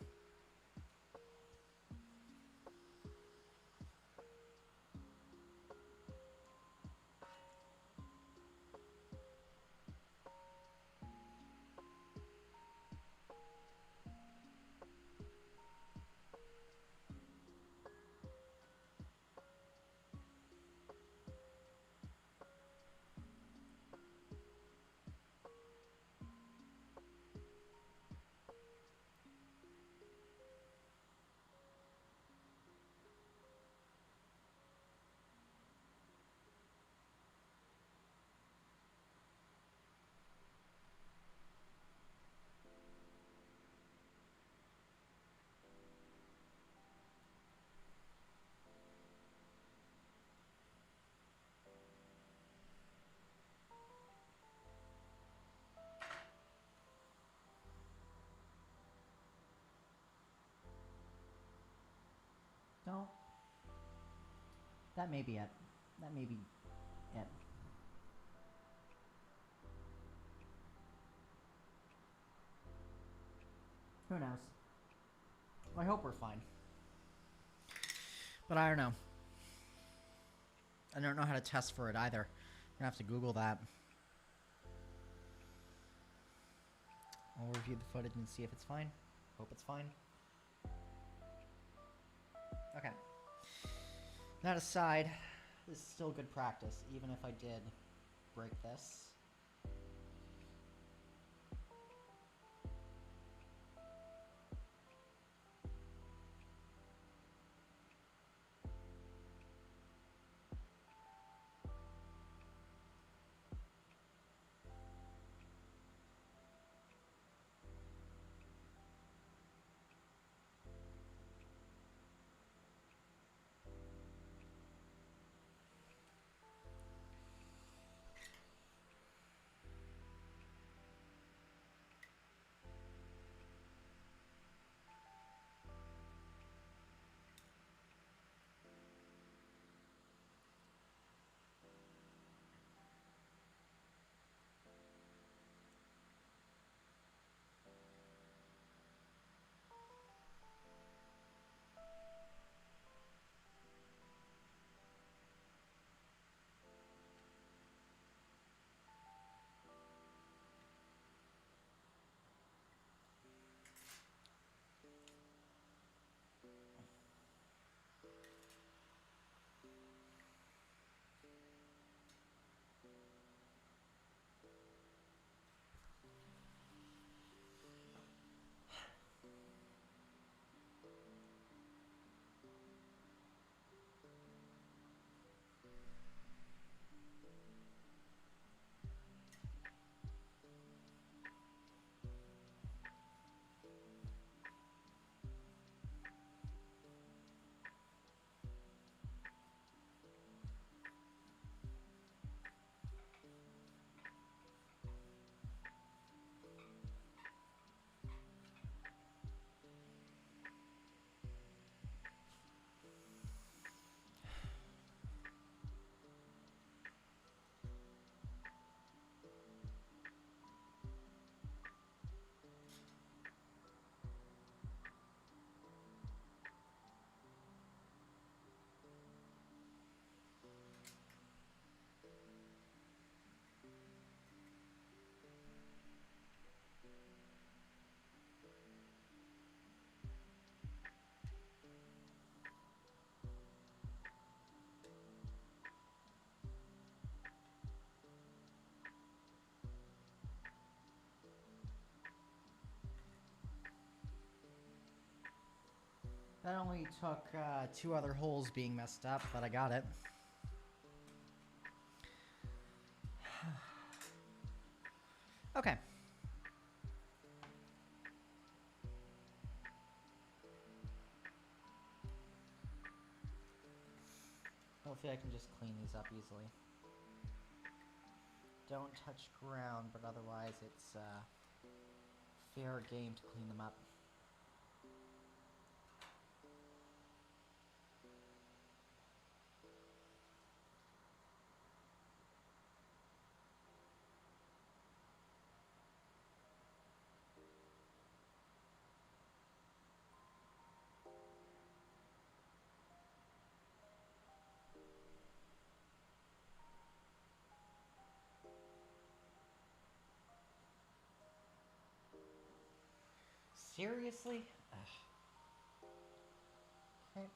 No. That may be it. That may be it. Who knows? I hope we're fine. But I don't know. I don't know how to test for it either. I'm gonna have to Google that. I'll review the footage and see if it's fine. Hope it's fine. Okay. That aside, this is still good practice, even if I did break this. That only took 2 other holes being messed up, but I got it. Okay. Hopefully I can just clean these up easily. Don't touch ground, but otherwise it's fair game to clean them up. Seriously? Ugh. Okay.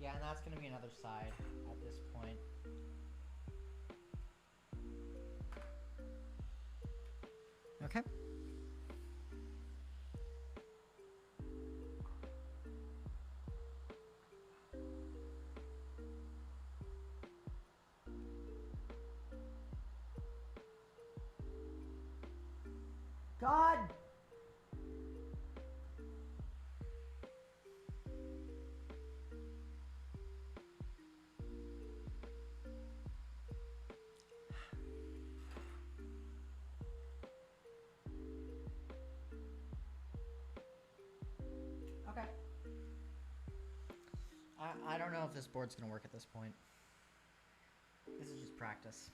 Yeah, and that's going to be another side at this point. Okay. God! Okay. I don't know if this board's going to work at this point. This is just practice.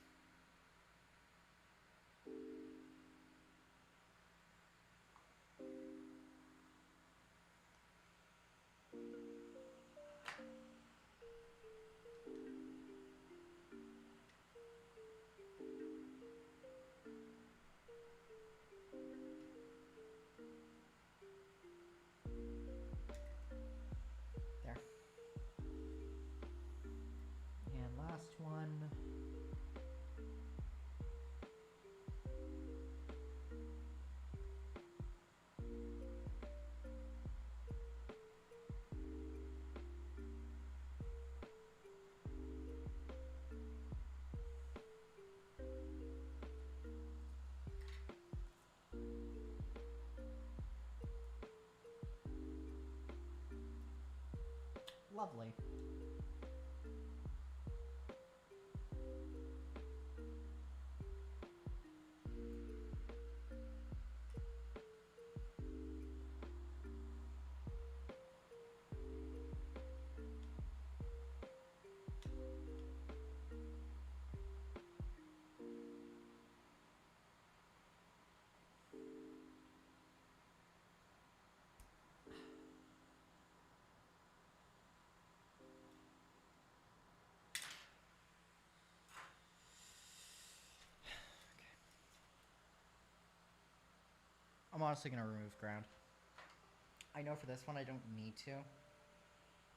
one. Lovely. I'm honestly going to remove ground. I know for this one I don't need to.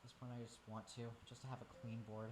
This one I just want to, just to have a clean board.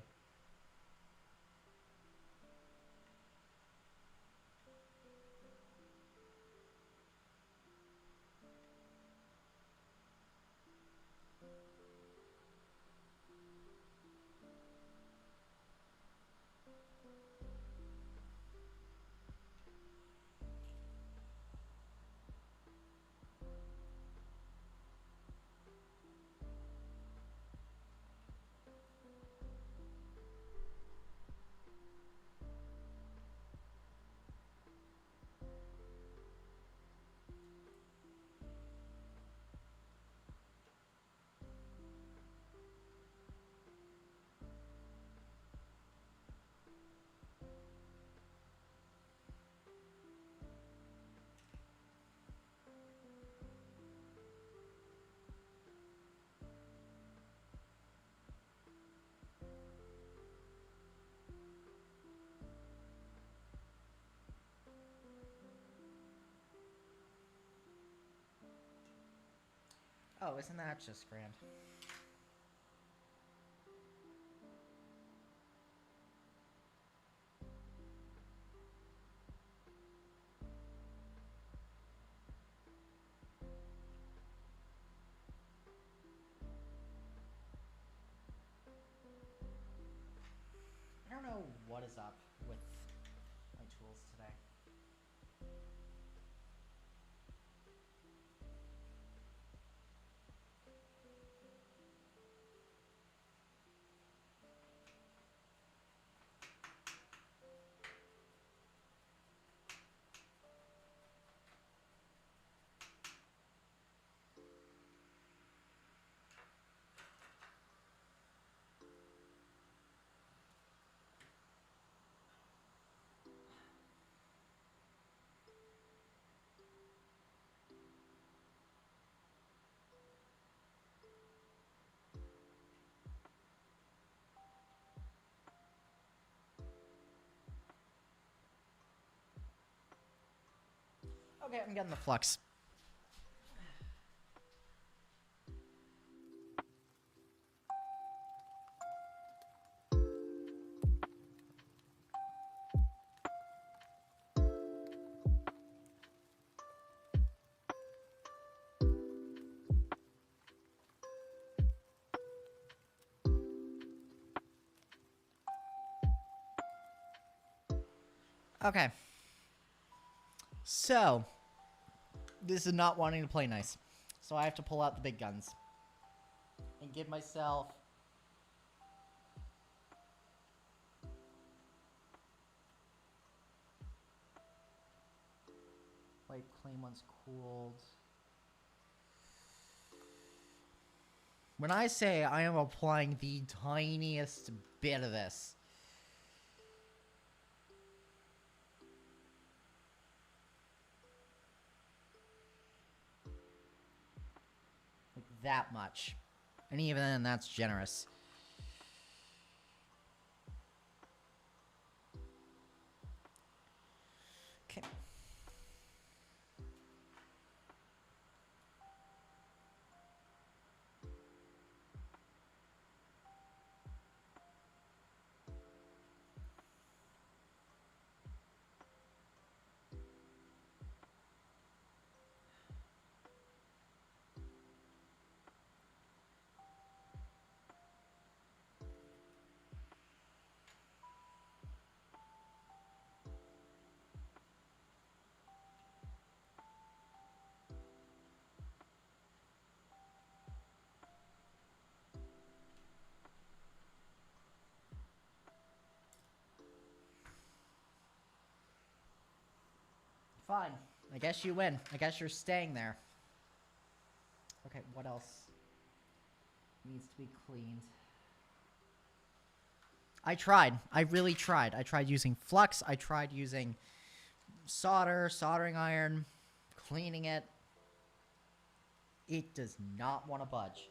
Oh, isn't that just grand? I don't know what is up with my tools today. Okay, I'm getting the flux. Okay. So, this is not wanting to play nice. So I have to pull out the big guns. And give myself... Wipe clean once cooled. When I say I am applying the tiniest bit of this... that much. And even then, that's generous. Okay. Fine. I guess you win. I guess you're staying there. Okay, what else needs to be cleaned? I tried. I really tried. I tried using flux. I tried using soldering iron, cleaning it. It does not want to budge.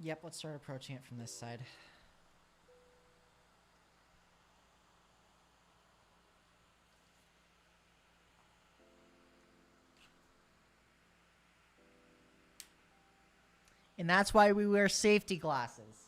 Yep, let's start approaching it from this side. And that's why we wear safety glasses.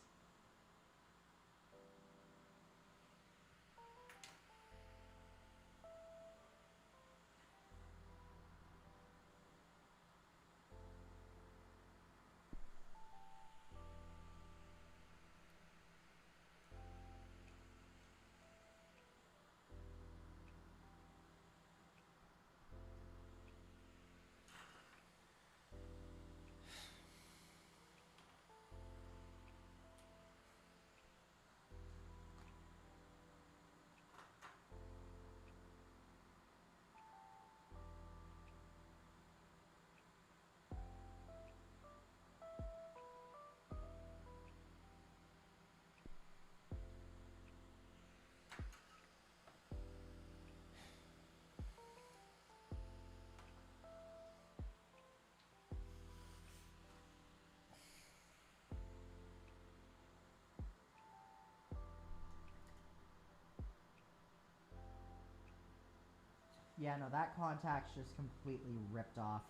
Yeah, no, that contact's just completely ripped off.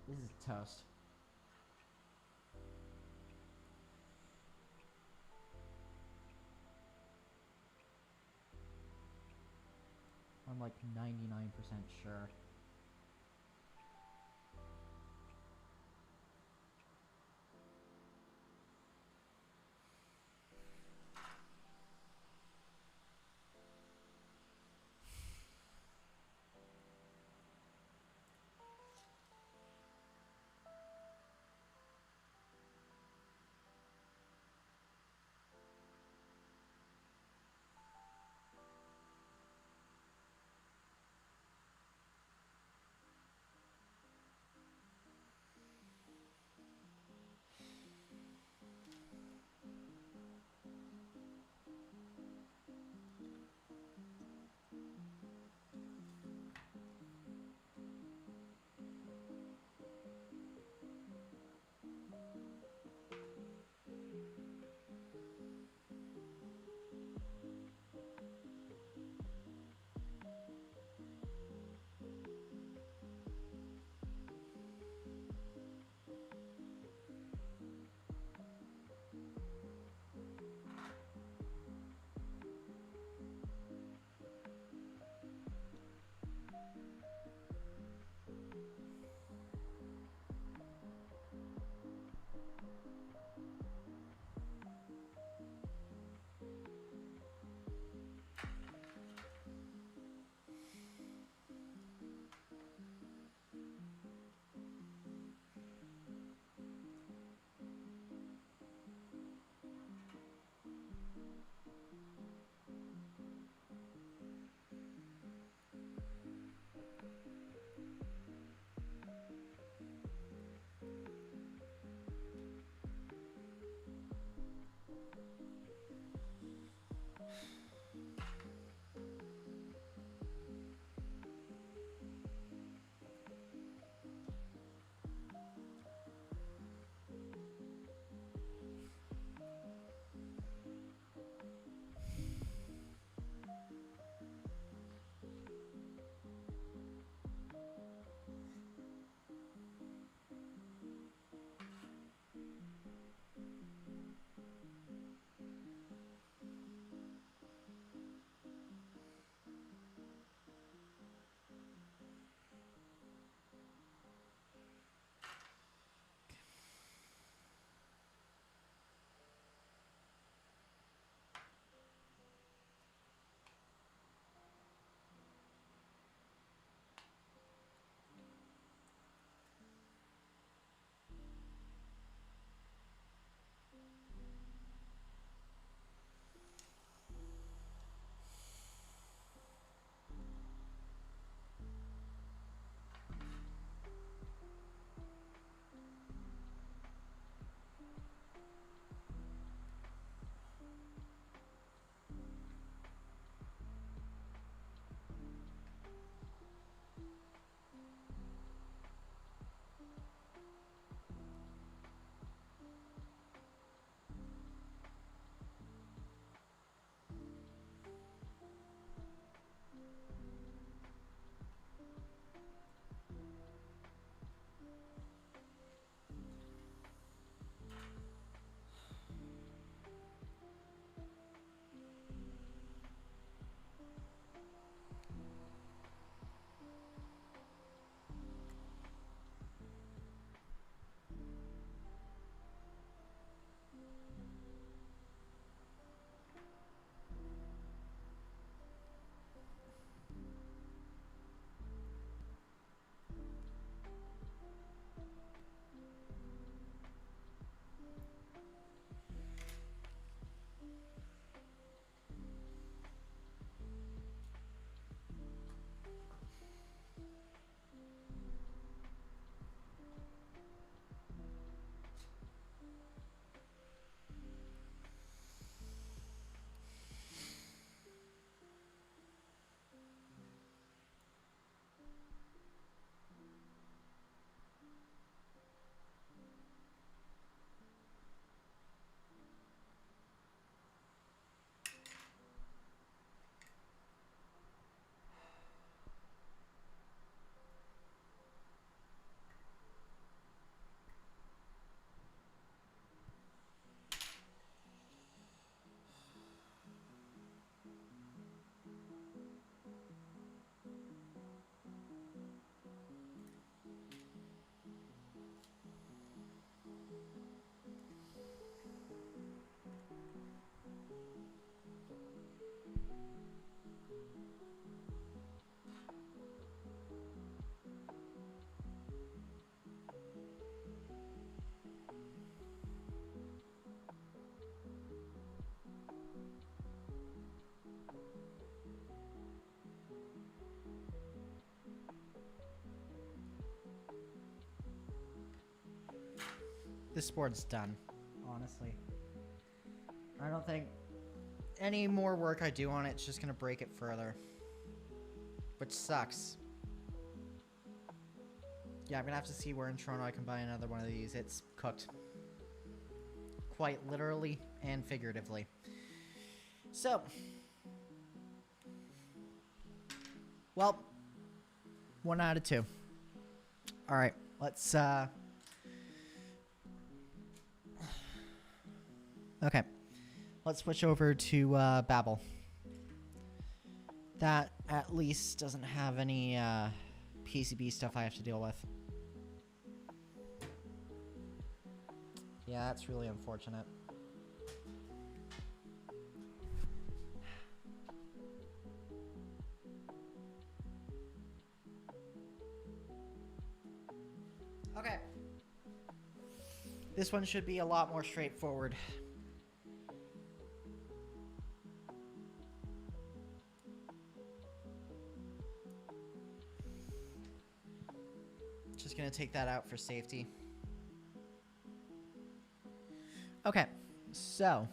This is toast. I'm like 99% sure. this board's done, honestly. I don't think any more work I do on it's just gonna break it further. Which sucks. Yeah, I'm gonna have to see where in Toronto I can buy another one of these. It's cooked. Quite literally and figuratively. So. Well. 1 out of 2. Alright, let's, okay. Let's switch over to, Babel. That, at least, doesn't have any, PCB stuff I have to deal with. Yeah, that's really unfortunate. Okay. This one should be a lot more straightforward. Just gonna take that out for safety. Okay, so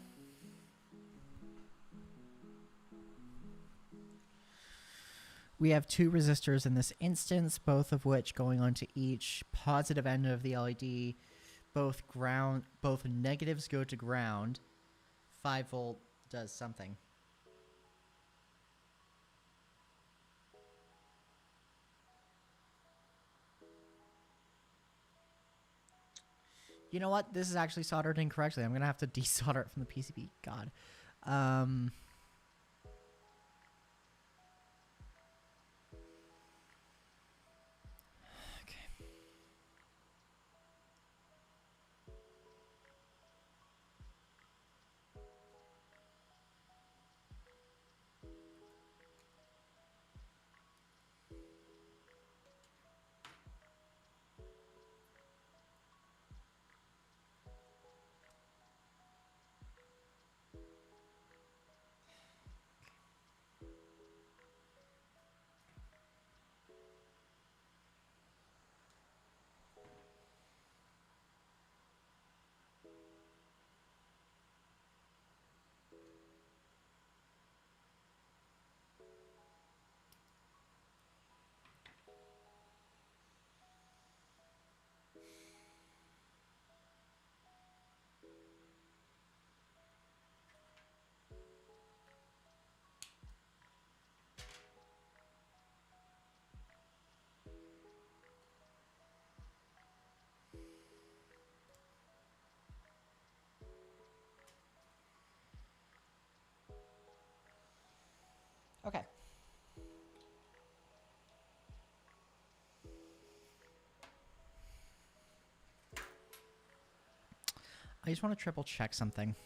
we have 2 resistors in this instance, both of which going onto each positive end of the LED. Both negatives go to ground. 5 volt does something. You know what? This is actually soldered incorrectly. I'm going to have to desolder it from the PCB. God. Okay. I just want to triple check something.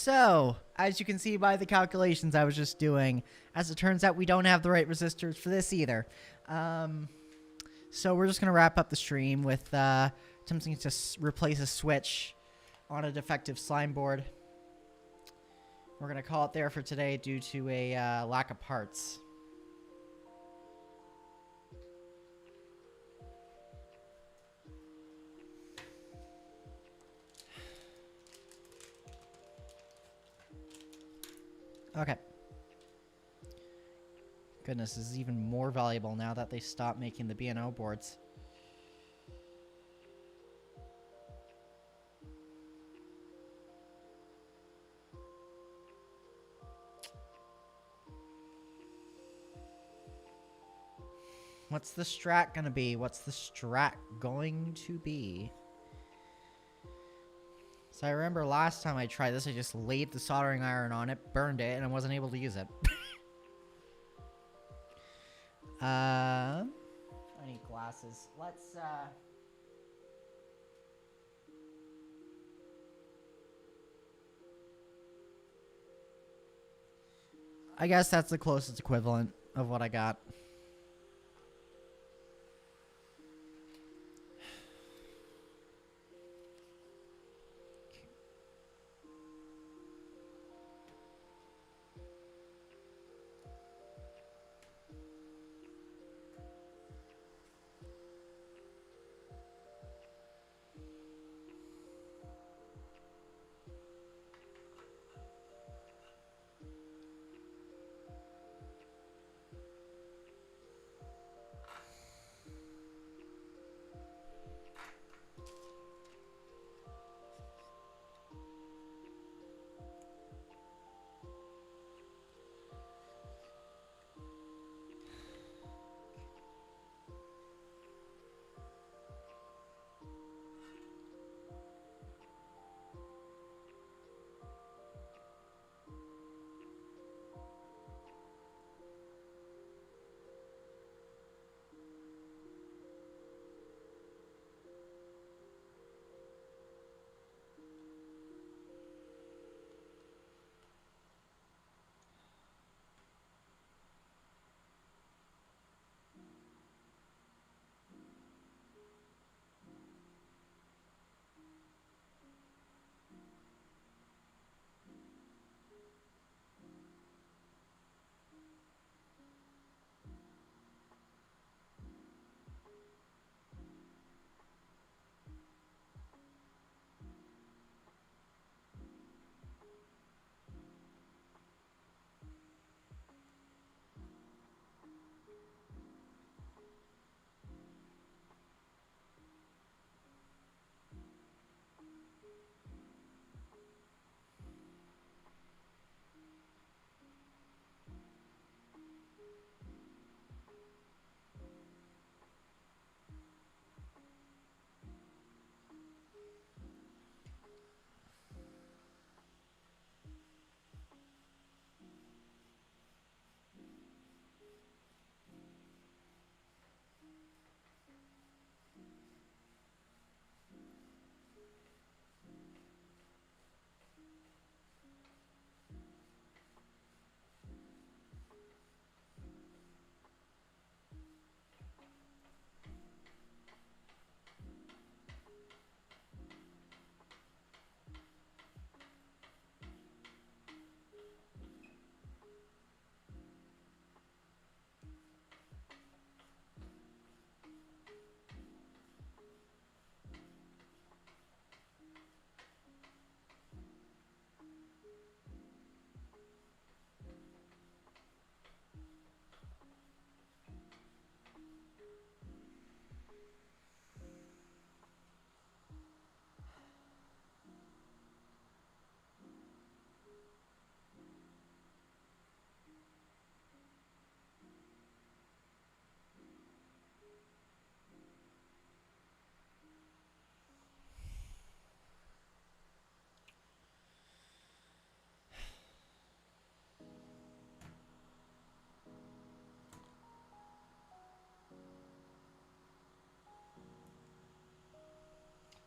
So, as you can see by the calculations I was just doing, as it turns out, we don't have the right resistors for this either. So we're just going to wrap up the stream with attempting to replace a switch on a defective slime board. We're going to call it there for today due to a lack of parts. Okay. Goodness, this is even more valuable now that they stopped making the B&O boards. What's the strat gonna be? What's the strat going to be? So I remember last time I tried this, I just laid the soldering iron on it, burned it, and I wasn't able to use it. I need glasses. Let's, I guess that's the closest equivalent of what I got.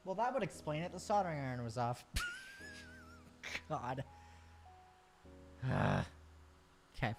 Well, that would explain it. The soldering iron was off. God. Okay.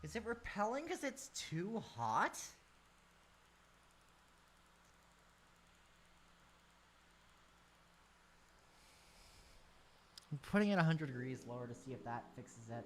Is it repelling because it's too hot? I'm putting it 100 degrees lower to see if that fixes it.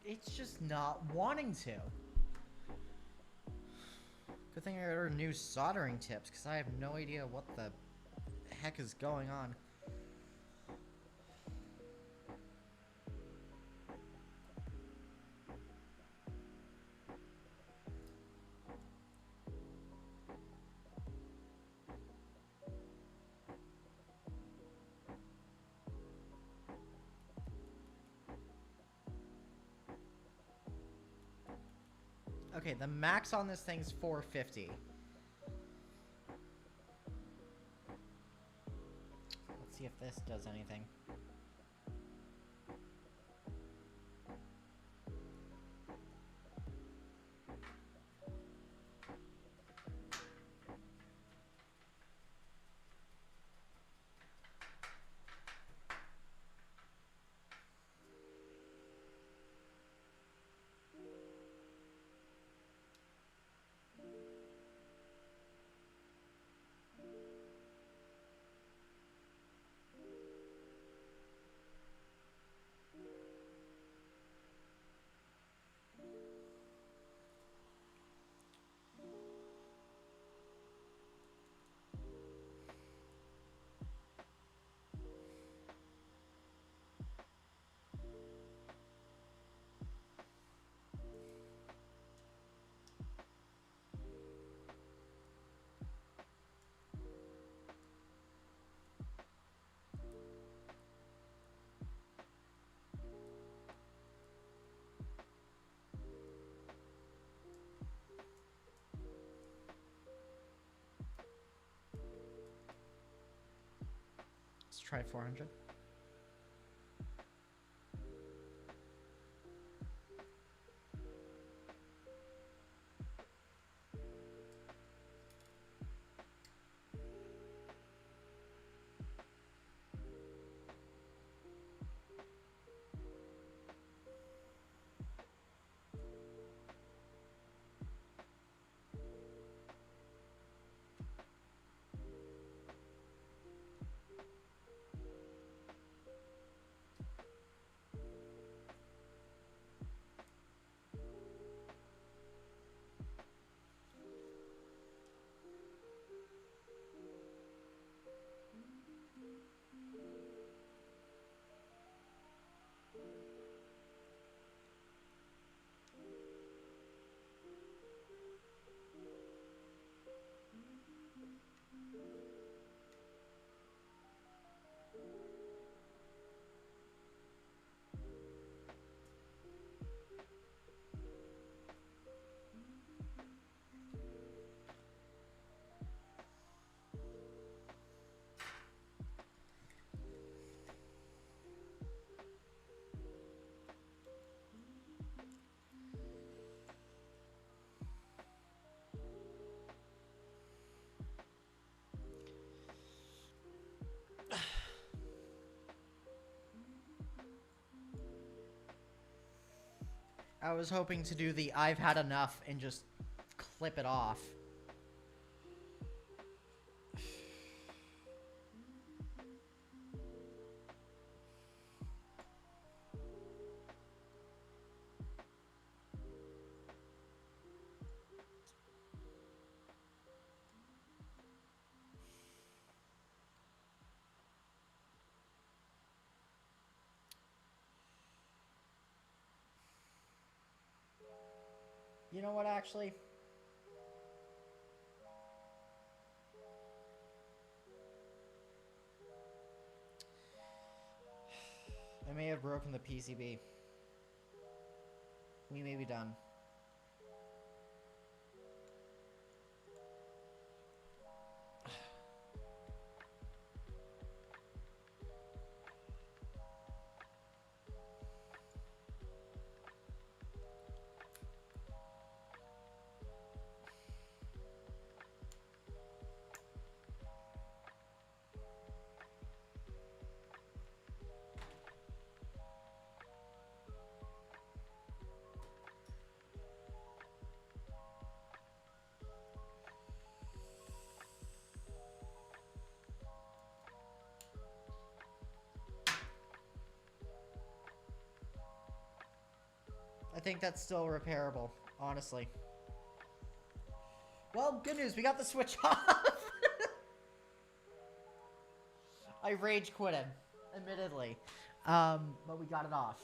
It's just not wanting to. Good thing I got her new soldering tips, because I have no idea what the heck is going on. Okay, the max on this thing's 450. Let's see if this does anything. try 400. I was hoping to do the I've had enough and just clip it off. You know what, actually? I may have broken the PCB. We may be done. I think that's still repairable, honestly. Well, good news, we got the switch off. I rage quit him, admittedly. But we got it off.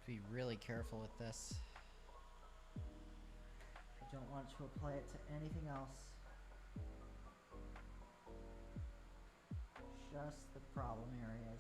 Be really careful with this. I don't want to apply it to anything else. Just the problem areas.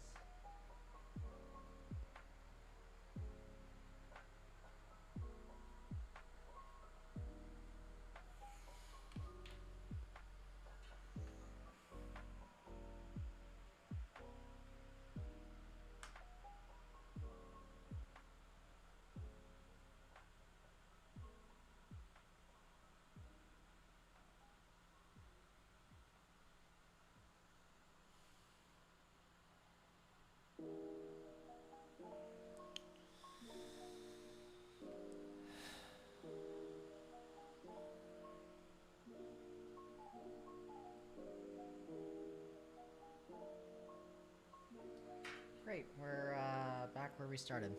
Great, we're back where we started.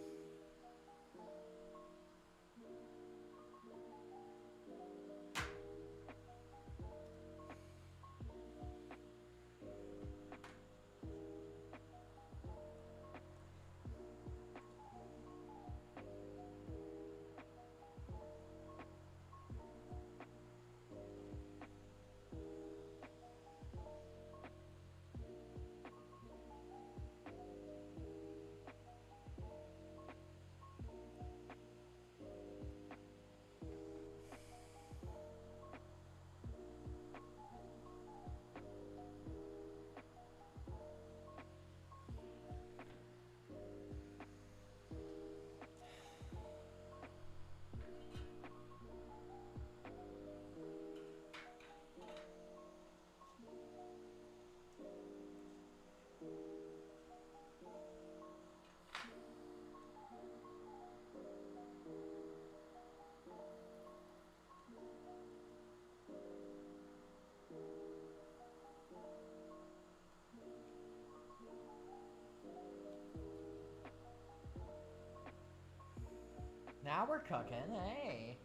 Now we're cooking, hey.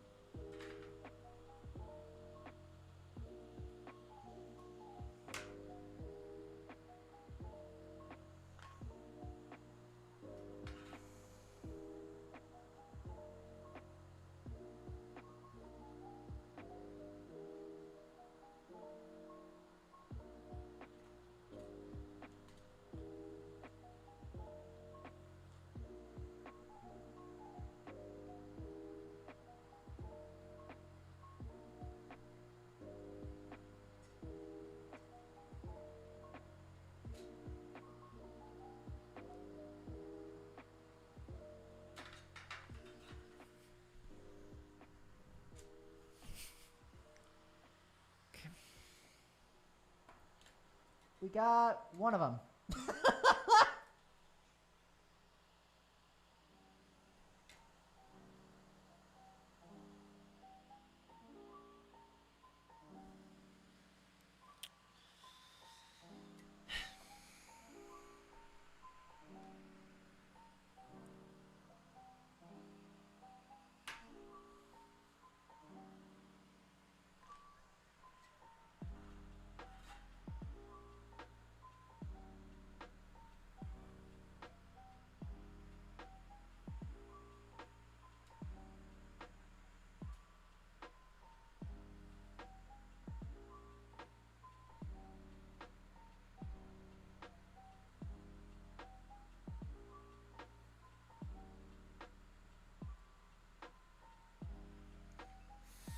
We got one of them.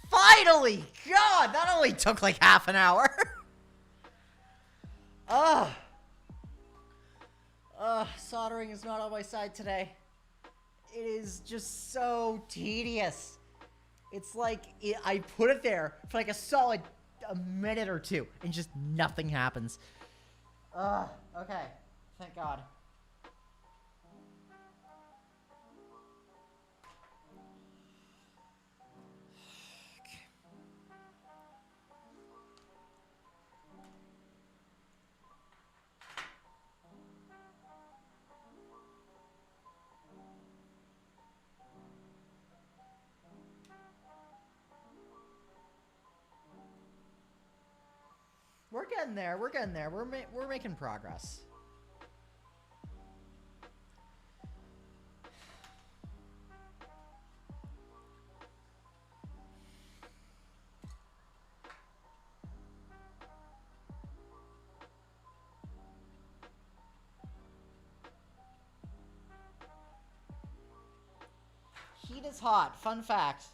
Finally! God, that only took like half an hour. Ugh. Soldering is not on my side today. It is just so tedious. It's like, I put it there for like a minute or two, and just nothing happens. Okay. Thank God. We're getting there. We're getting there. We're making progress. heat is hot. Fun fact.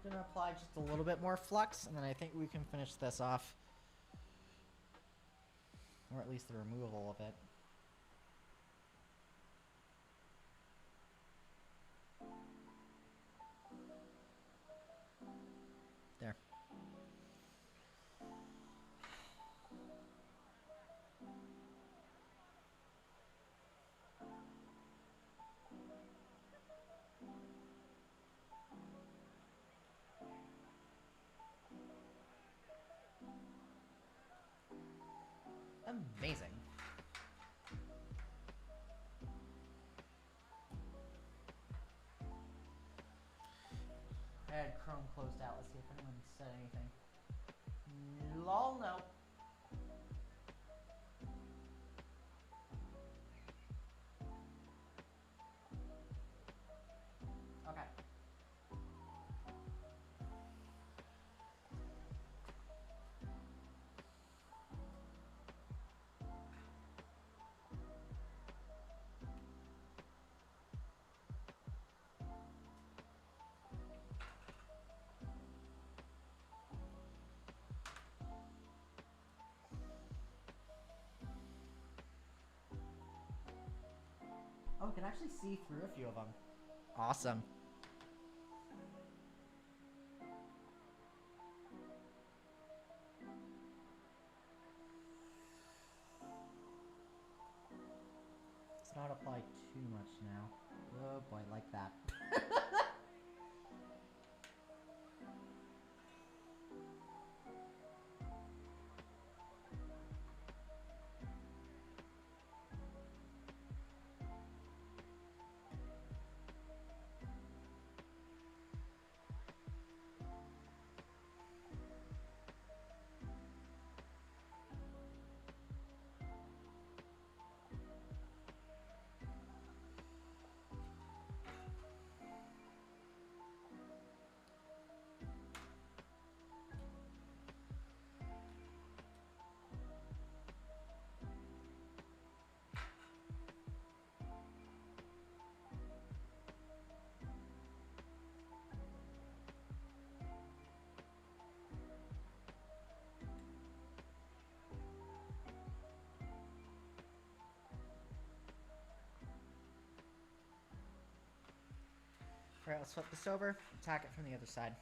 Gonna apply just a little bit more flux, and then I think we can finish this off. Or at least the removal of it. There. Amazing. I had Chrome closed out. Let's see if anyone said anything. Lol, no. Okay. Oh, we can actually see through a few of them. Awesome. Let's not apply too much now. Oh boy, like that. Alright, let's flip this over, attack it from the other side.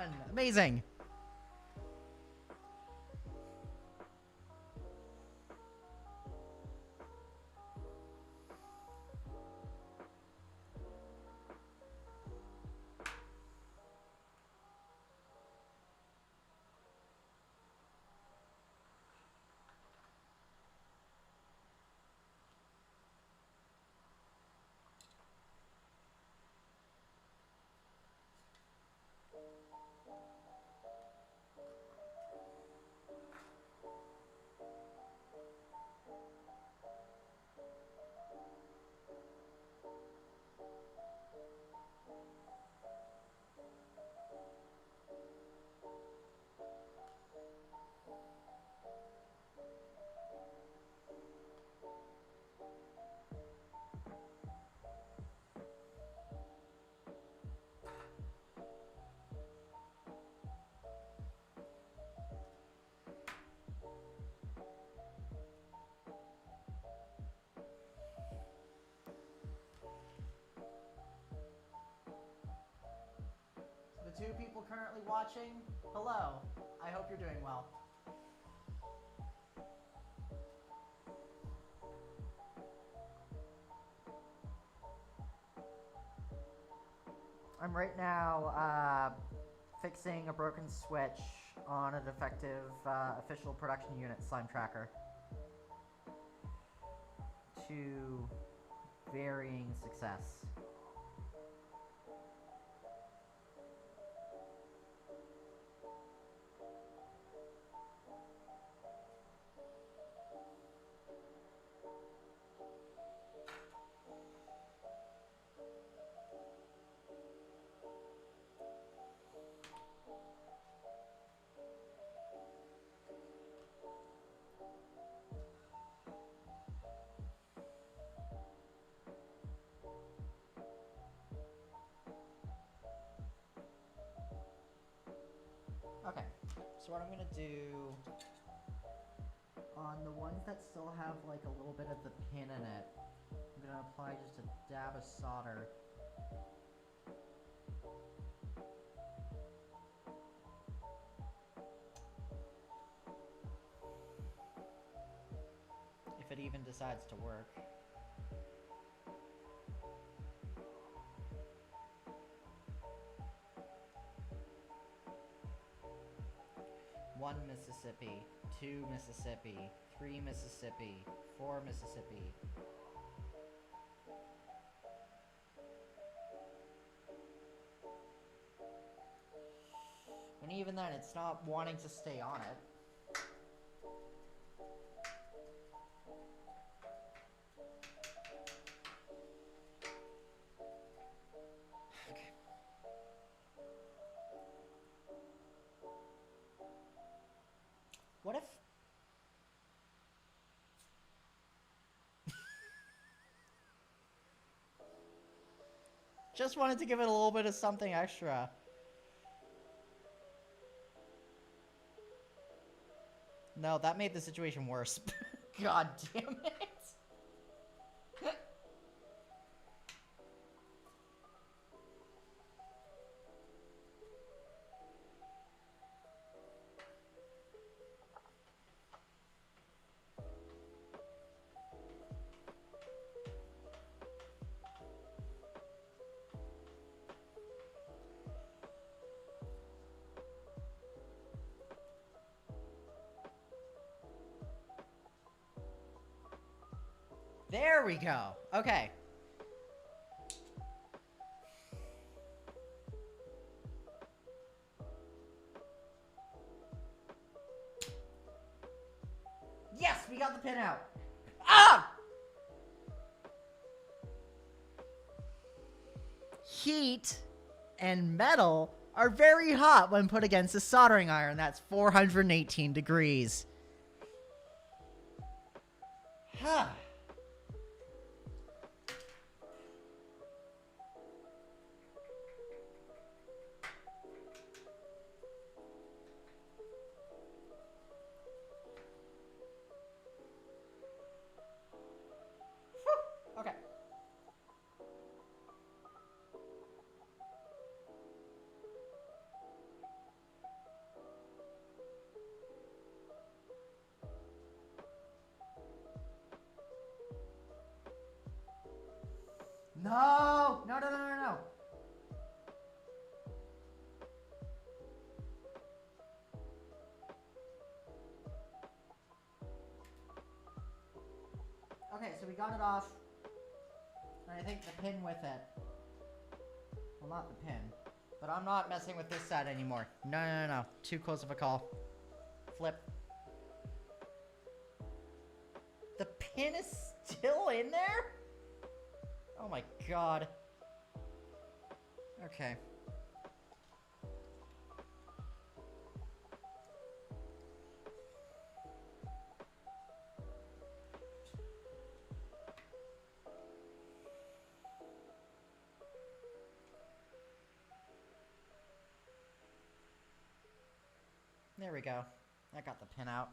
done! Amazing! The 2 people currently watching, hello. I hope you're doing well. I'm right now fixing a broken switch on a Defective official production unit Slime Tracker. To varying success. Okay, so what I'm gonna do on the ones that still have like a little bit of the pin in it, I'm gonna apply just a dab of solder. If it even decides to work. One Mississippi, 2 Mississippi, 3 Mississippi, 4 Mississippi. And even then, it's not wanting to stay on it. What if... Just wanted to give it a little bit of something extra. No, that made the situation worse. God damn it. There we go. Okay. Yes, we got the pin out. Ah! Heat and metal are very hot when put against a soldering iron. That's 418 degrees. Huh. Okay. No! No, no, no, no, no! Okay, so we got it off. And I think the pin with it. Well, not the pin. But I'm not messing with this side anymore. No, no, no, no. Too close of a call. Flip. The pin is still in there? Oh my god. Okay. There we go. I got the pin out.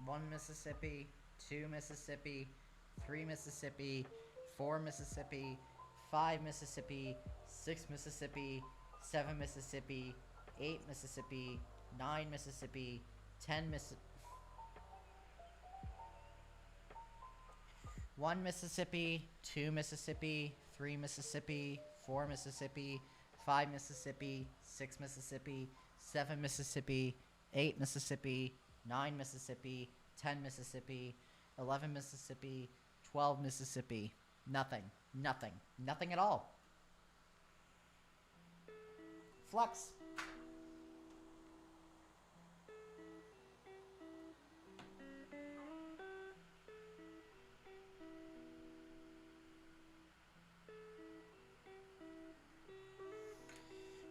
One Mississippi, 2 Mississippi, 3 Mississippi, 4 Mississippi, 5 Mississippi, 6 Mississippi, 7 Mississippi, 8 Mississippi, 9 Mississippi, 10 Mississippi. 1 Mississippi, 2 Mississippi, 3 Mississippi, 4 Mississippi, 5 Mississippi, 6 Mississippi, 7 Mississippi, 8 Mississippi, 9 Mississippi, 10 Mississippi, 11 Mississippi, 12 Mississippi. Nothing. Nothing. Nothing at all. Flux.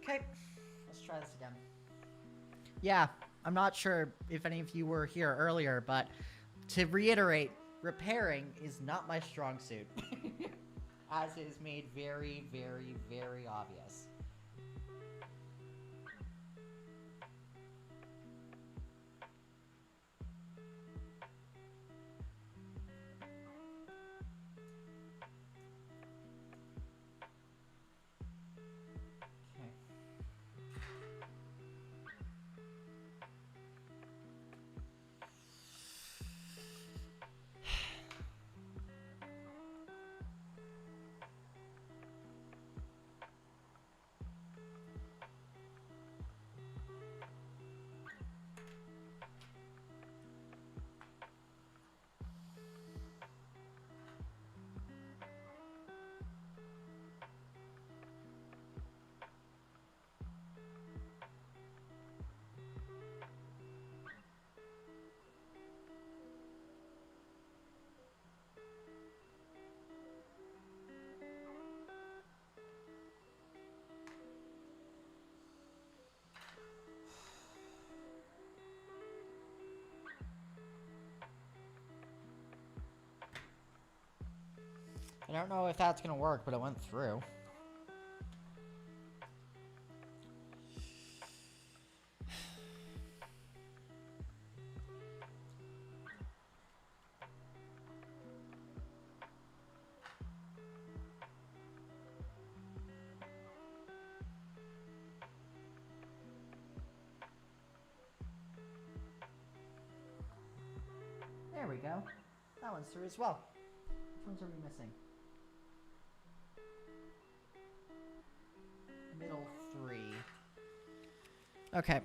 Okay, let's try this again. Yeah, I'm not sure if any of you were here earlier, but to reiterate, repairing is not my strong suit. As is made very, very, very obvious. I don't know if that's gonna work, but it went through. silencer as well. Which ones are we missing? Middle 3. Okay.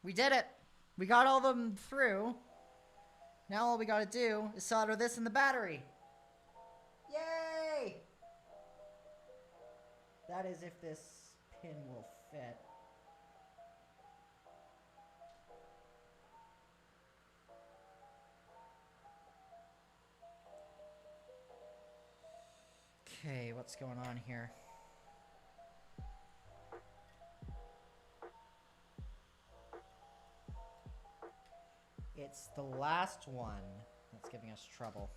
We did it. We got all of them through. Now all we gotta do is solder this in the battery. Yay! That is if this pin will fit. Okay, what's going on here? It's the last one that's giving us trouble.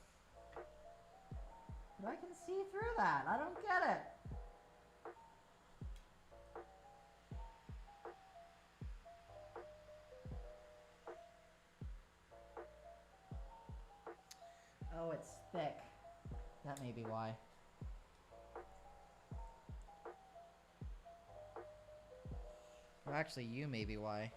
But I can see through that. I don't get it. Oh, it's thick. That may be why. Or actually, you may be why.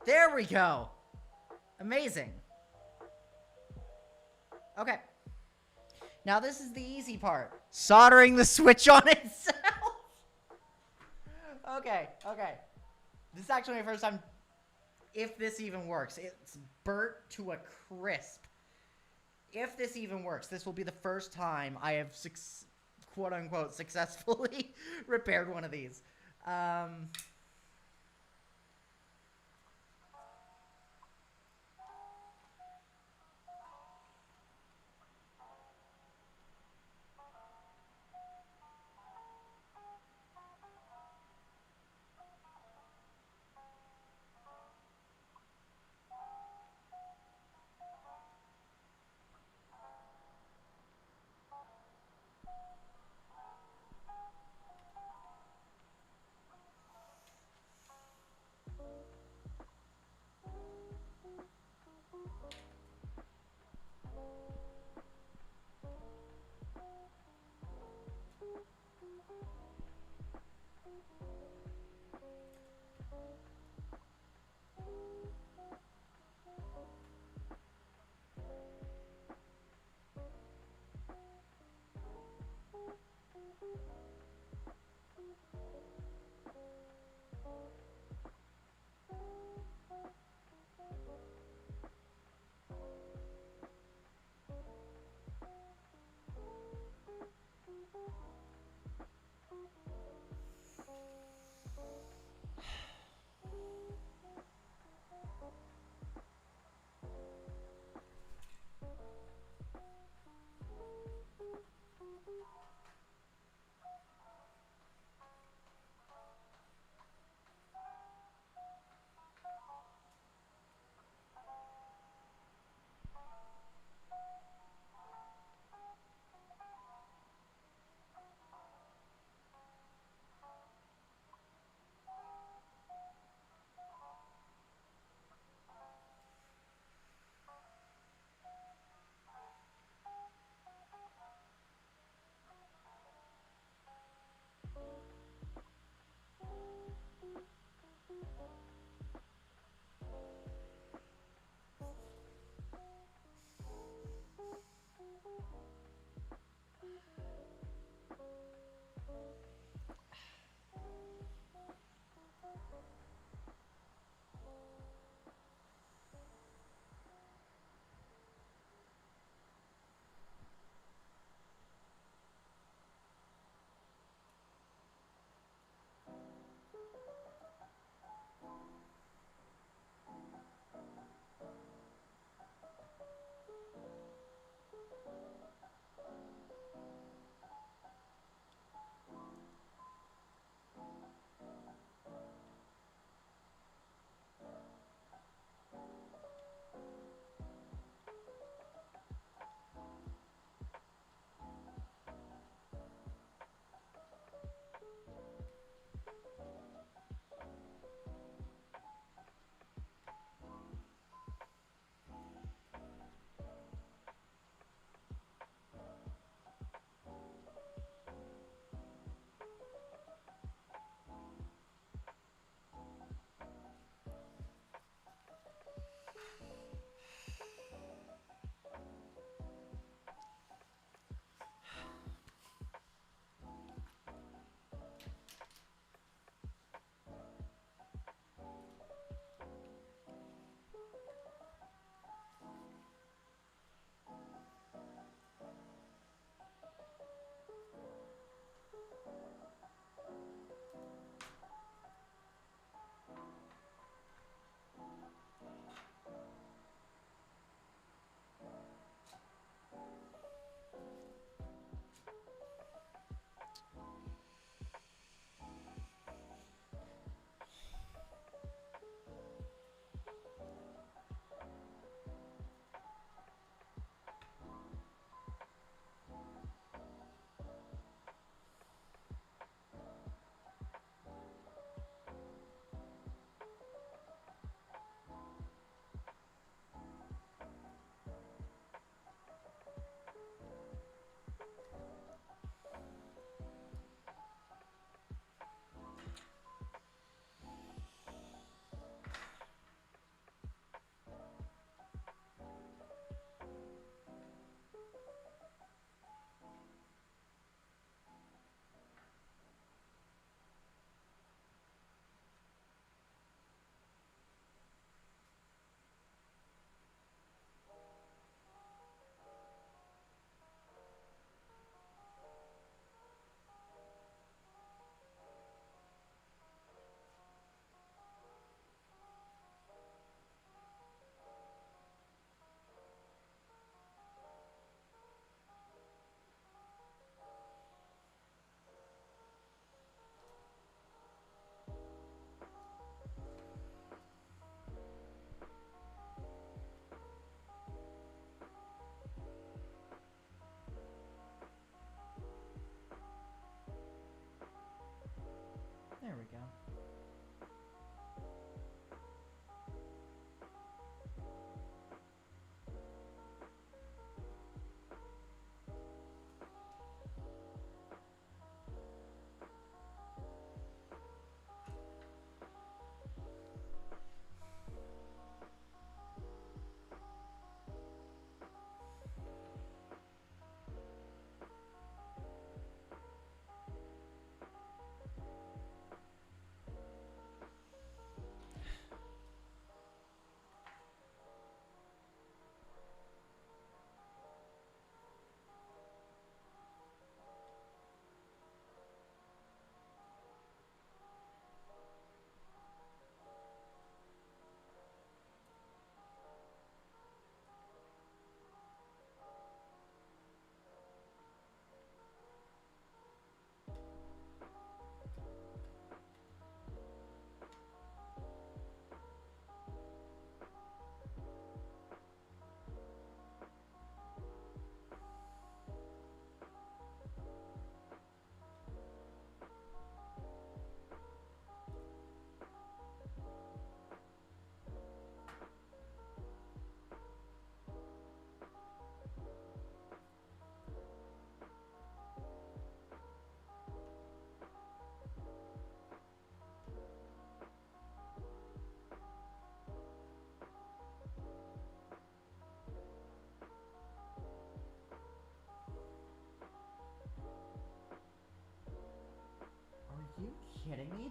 There we go. Amazing. Okay. Now this is the easy part. Soldering the switch on itself. Okay. This is actually my first time, if this even works. It's burnt to a crisp. If this even works, this will be the first time I have, quote-unquote, successfully repaired one of these.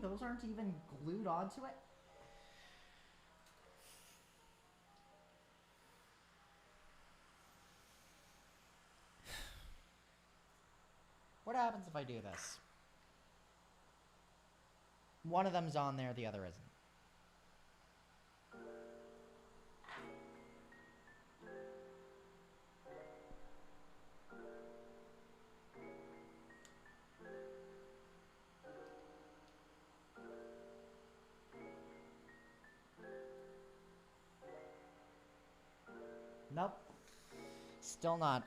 Those aren't even glued onto it? What happens if I do this? One of them's on there, the other isn't. Nope. Still not.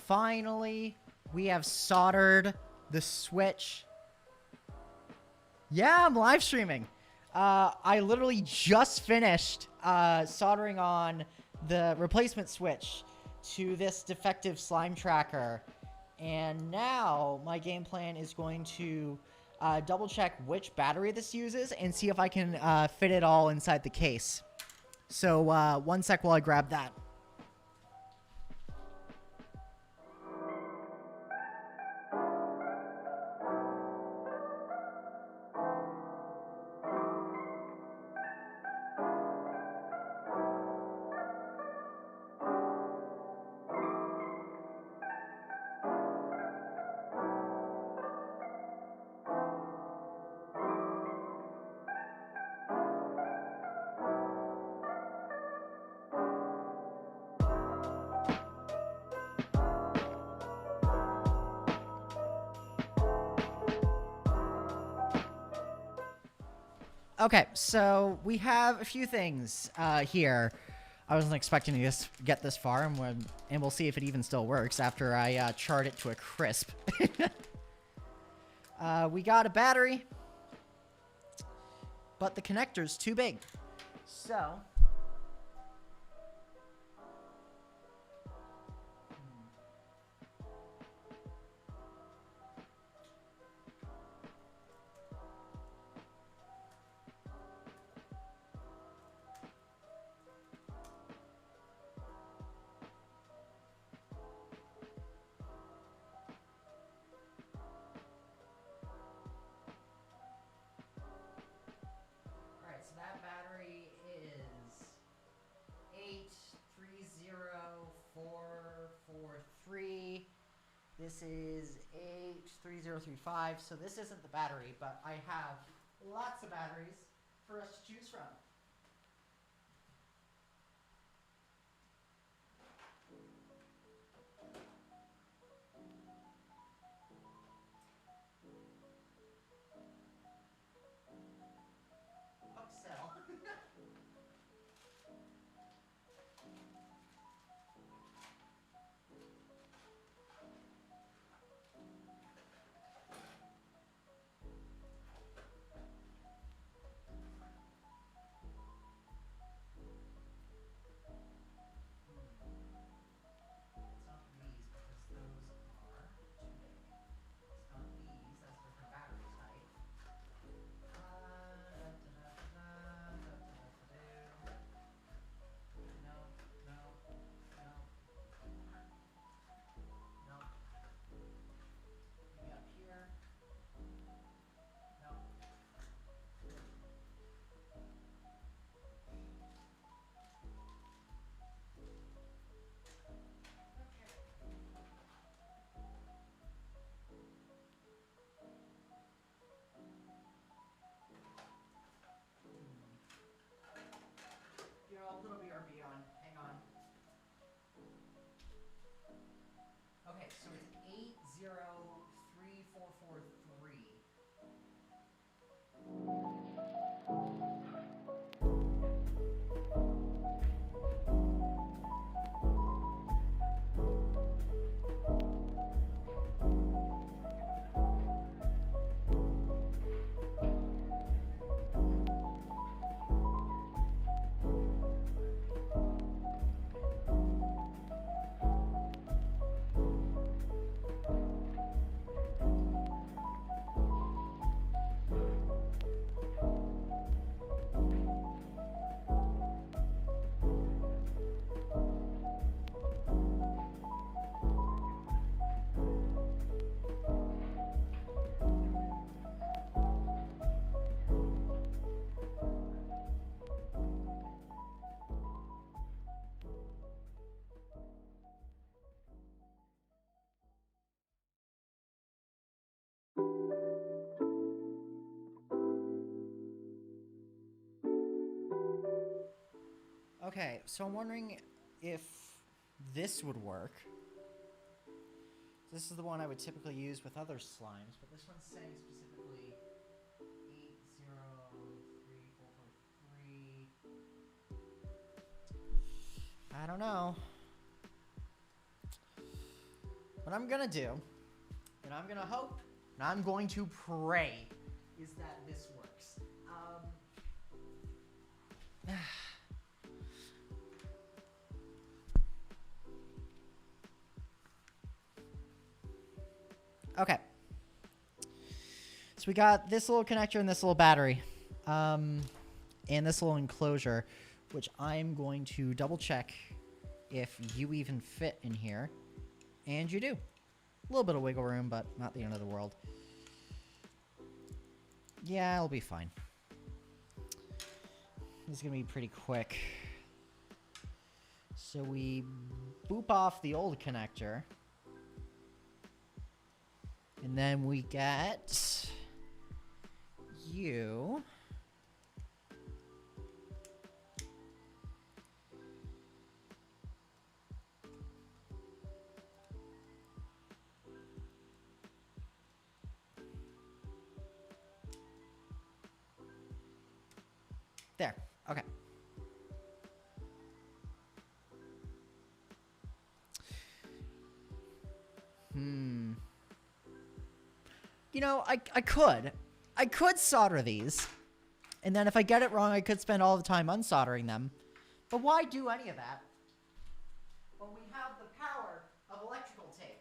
Finally, we have soldered the switch. Yeah, I'm live streaming. I literally just finished soldering on the replacement switch to this defective slime tracker. And now my game plan is going to double check which battery this uses and see if I can fit it all inside the case. So one sec while I grab that. Okay, so we have a few things here. I wasn't expecting to get this far, and we'll see if it even still works after I chart it to a crisp. We got a battery, but the connector's too big. So... Alright, so that battery is 830443. This is 83035. So this isn't the battery, but I have lots of batteries for us to choose from. Upsell. It's not these because those are too big. It's not these, that's a different battery type. No, no, no, no. Maybe up here. No. Okay. You're a little BRB on. Hang on. Okay, so it's 803443. Okay, so I'm wondering if this would work. This is the one I would typically use with other slimes, but this one's saying specifically 803443. I don't know. What I'm gonna do, and I'm gonna hope, and I'm going to pray, is that this works. Okay. So we got this little connector and this little battery. And this little enclosure, which I'm going to double check if you even fit in here. And you do. A little bit of wiggle room, but not the end of the world. Yeah, it'll be fine. This is going to be pretty quick. So we boop off the old connector. And then we get you. There. Okay. You know, I could. I could solder these. And then if I get it wrong, I could spend all the time unsoldering them. But why do any of that when we have the power of electrical tape?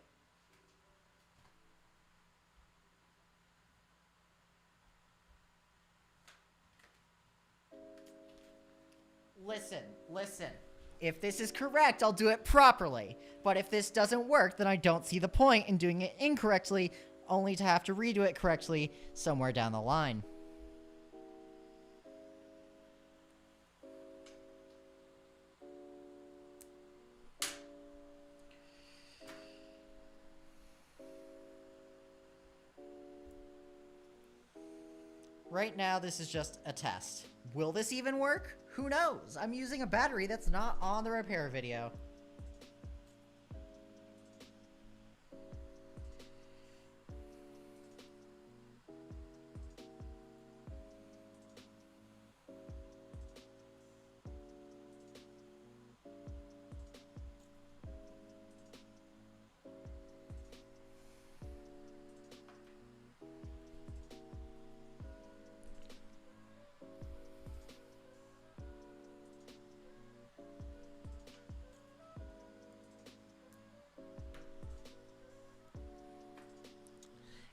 Listen. If this is correct, I'll do it properly. But if this doesn't work, then I don't see the point in doing it incorrectly, only to have to redo it correctly somewhere down the line. Right now, this is just a test. Will this even work? Who knows? I'm using a battery that's not on the repair video.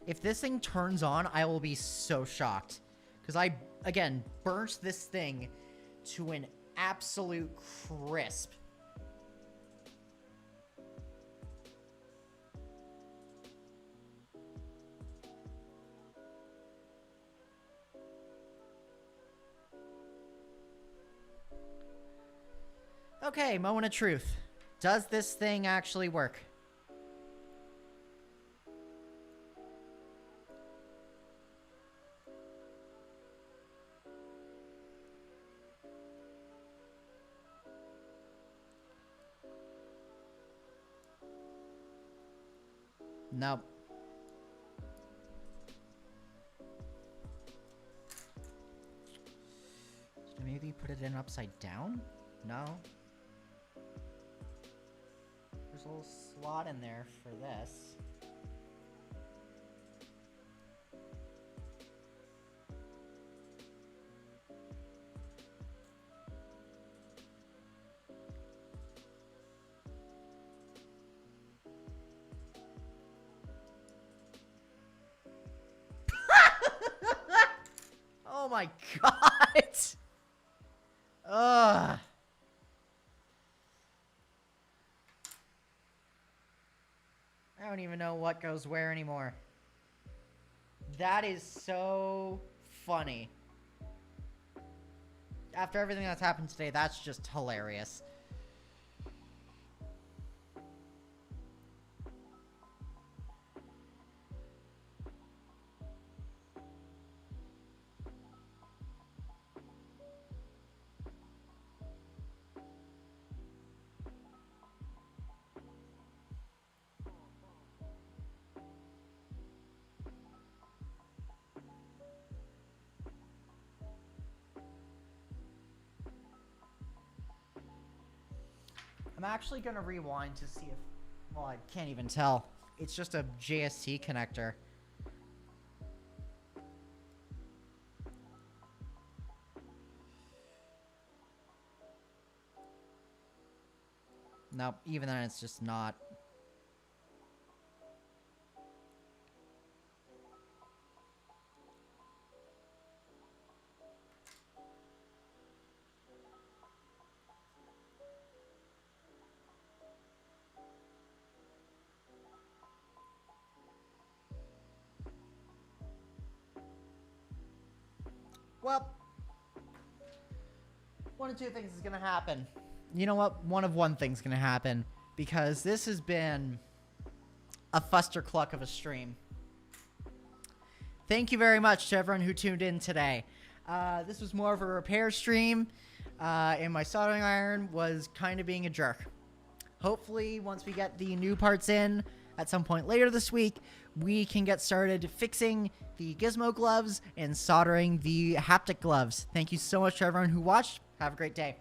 If this thing turns on, I will be so shocked. Because I, again, burnt this thing to an absolute crisp. Okay, moment of truth. Does this thing actually work? Nope. Should I maybe put it in upside down? No. There's a little slot in there for this. Oh my god! Ugh. I don't even know what goes where anymore. That is so funny. After everything that's happened today, that's just hilarious. I'm actually going to rewind to see if... Well, I can't even tell. It's just a JST connector. Nope, even then it's just not. Well, one of two things is going to happen. You know what? One thing's going to happen. Because this has been a fustercluck of a stream. Thank you very much to everyone who tuned in today. This was more of a repair stream. And my soldering iron was kind of being a jerk. Hopefully, once we get the new parts in, at some point later this week, we can get started fixing the Gizmo gloves and soldering the haptic gloves. Thank you so much to everyone who watched. Have a great day.